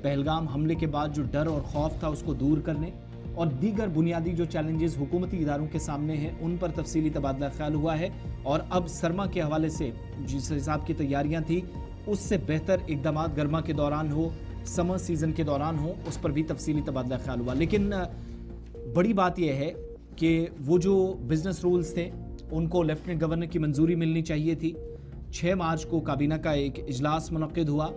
पहलगाम हमले के बाद जो डर और खौफ था उसको दूर करने, और दीगर बुनियादी जो चैलेंजेस हुकूमती इदारों के सामने हैं उन पर तफसीली तबादला ख्याल हुआ है। और अब सरमा के हवाले से जिस हिसाब की तैयारियाँ थी उससे बेहतर इकदाम गर्मा के दौरान हो, समर सीज़न के दौरान हो, उस पर भी तफसीली तबादला ख्याल हुआ। लेकिन बड़ी बात यह है कि वो जो बिजनेस रूल्स थे उनको लेफ्टिनेंट गवर्नर की मंजूरी मिलनी चाहिए थी। 6 मार्च को काबीना का एक इजलास मुनक्किद हुआ,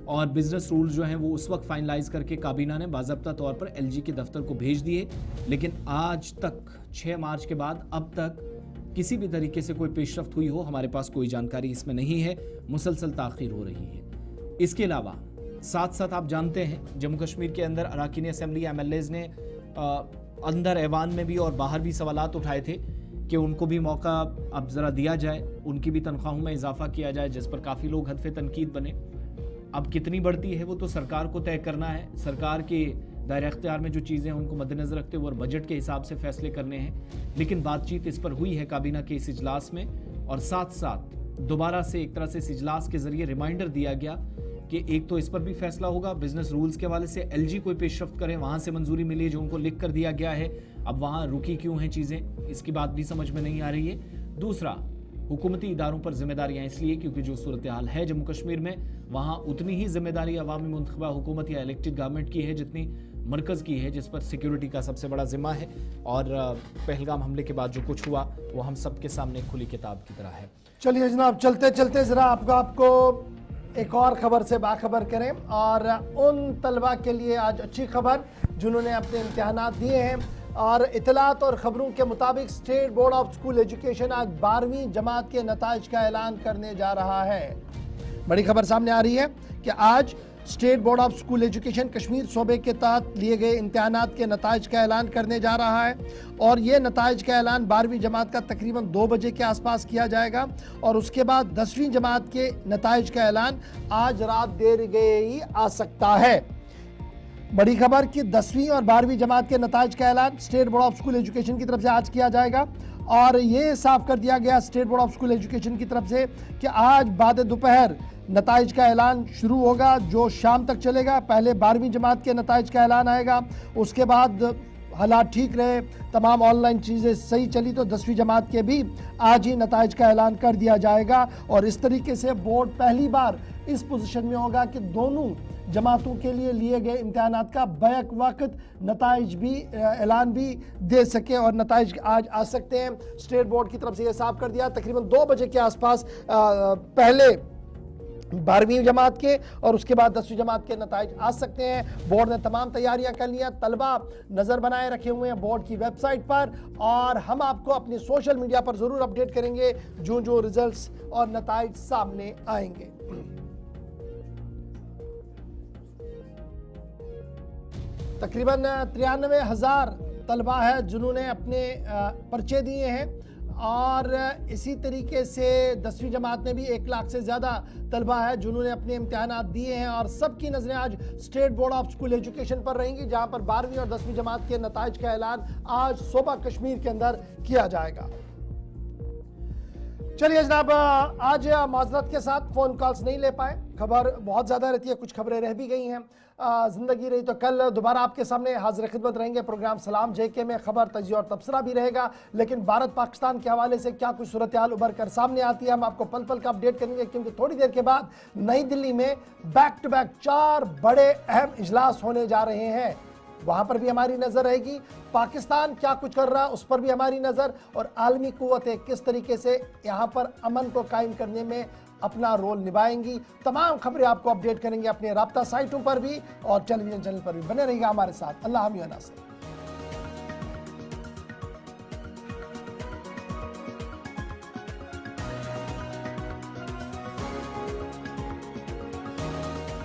और बिजनेस रूल्स जो हैं वो उस वक्त फाइनलाइज करके काबीना ने बाज़ाब्ता तौर पर LG के दफ्तर को भेज दिए। लेकिन आज तक 6 मार्च के बाद अब तक किसी भी तरीके से कोई पेशरफ्त हुई हो हमारे पास कोई जानकारी इसमें नहीं है, मुसलसल ताख़ीर हो रही है। इसके अलावा साथ साथ आप जानते हैं जम्मू कश्मीर के अंदर अरकान असम्बली MLAs ने अंदर ऐवान में भी और बाहर भी सवालात उठाए थे कि उनको भी मौका अब ज़रा दिया जाए, उनकी भी तनख्वाहों में इजाफा किया जाए, जिस पर काफ़ी लोग हदफ़े तनकीद बने। अब कितनी बढ़ती है वो तो सरकार को तय करना है, सरकार के दायरे अख्तियार में जो चीज़ें हैं उनको मद्देनज़र रखते हुए और बजट के हिसाब से फैसले करने हैं। लेकिन बातचीत इस पर हुई है काबीना के इस इजलास में, और साथ साथ दोबारा से एक तरह से इस इजलास के ज़रिए रिमाइंडर दिया गया कि एक तो इस पर भी फैसला होगा, बिजनेस रूल्स के हवाले से LG कोई पेशरफ्त करे, वहाँ से मंजूरी मिली जो उनको लिख कर दिया गया है, अब वहाँ रुकी क्यों हैं चीज़ें, इसकी बात भी समझ में नहीं आ रही है। दूसरा, हुकूमती इदारों पर जिम्मेदारियाँ इसलिए क्योंकि जो सूरत हाल है जम्मू कश्मीर में, वहाँ उतनी ही जिम्मेदारी अवामी मुंतखबा हुकूमत या इलेक्टेड गवर्नमेंट की है जितनी मरकज़ की है, जिस पर सिक्योरिटी का सबसे बड़ा जिम्मा है। और पहलगाम हमले के बाद जो कुछ हुआ वो हम सब के सामने खुली किताब की तरह है। चलिए जनाब, चलते चलते ज़रा आपको एक और ख़बर से बाखबर करें, और उन तलबा के लिए आज अच्छी खबर जिन्होंने अपने इम्तिहानात दिए हैं। और इतलात और ख़बरों के मुताबिक state board of school education आज 12वीं जमात के नताइज का ऐलान करने जा रहा है। बड़ी खबर सामने आ रही है कि आज state board of school education Kashmir सूबे के तहत लिए गए इम्तिहानात के नताइज का ऐलान करने जा रहा है और ये नताइज का ऐलान 12वीं जमात का तकरीबन 2 बजे के आसपास किया जाएगा और उसके बाद 10वीं जमात के नताइज का ऐलान आज रात देर गए ही आ सकता है। बड़ी खबर कि 10वीं और 12वीं जमात के नताइज का ऐलान state board of school education की तरफ से आज किया जाएगा और ये साफ कर दिया गया state board of school education की तरफ से कि आज बाद दोपहर नताइज का ऐलान शुरू होगा जो शाम तक चलेगा। पहले 12वीं जमात के नताइज का ऐलान आएगा, उसके बाद हालात ठीक रहे, तमाम ऑनलाइन चीज़ें सही चली तो 10वीं जमात के भी आज ही नताइज का ऐलान कर दिया जाएगा और इस तरीके से बोर्ड पहली बार इस पोजीशन में होगा कि दोनों जमातों के लिए गए इम्तिहानात का बैक वक्त नताइज भी ऐलान भी दे सके और नताइज आज आ सकते हैं। स्टेट बोर्ड की तरफ से ये साफ कर दिया तकरीबन 2 बजे के आसपास पहले 12वीं जमात के और उसके बाद 10वीं जमात के नताइज आ सकते हैं। बोर्ड ने तमाम तैयारियां कर ली हैं, तलबा नज़र बनाए रखे हुए हैं बोर्ड की वेबसाइट पर और हम आपको अपनी सोशल मीडिया पर ज़रूर अपडेट करेंगे जो रिजल्ट्स और नताइज सामने आएंगे। तकरीबन 93,000 तलबा है जिन्होंने अपने पर्चे दिए हैं और इसी तरीके से 10वीं जमात में भी 1 लाख से ज़्यादा तलबा है जिन्होंने अपने इम्तिहानात दिए हैं और सबकी नज़रें आज state board of school education पर रहेंगी जहां पर 12वीं और 10वीं जमात के नताइज का ऐलान आज सूबा कश्मीर के अंदर किया जाएगा। चलिए जनाब, आज माजरत के साथ फ़ोन कॉल्स नहीं ले पाए, खबर बहुत ज़्यादा रहती है, कुछ खबरें रह भी गई हैं। ज़िंदगी रही तो कल दोबारा आपके सामने हाजिर खिदमत रहेंगे। प्रोग्राम सलाम जेके में खबर, तजिया और तबसरा भी रहेगा, लेकिन भारत पाकिस्तान के हवाले से क्या कुछ सूरत हाल उभर कर सामने आती है हम आपको पल पल का अपडेट करेंगे क्योंकि थोड़ी देर के बाद नई दिल्ली में बैक टू बैक 4 बड़े अहम इजलास होने जा रहे हैं। वहां पर भी हमारी नजर रहेगी, पाकिस्तान क्या कुछ कर रहा है उस पर भी हमारी नजर और आलमी कुव्वतें किस तरीके से यहां पर अमन को कायम करने में अपना रोल निभाएंगी। तमाम खबरें आपको अपडेट करेंगे अपने राब्ता साइटों पर भी और टेलीविजन चैनल पर भी। बने रहिएगा हमारे साथ। अल्लाह हाफ़िज़।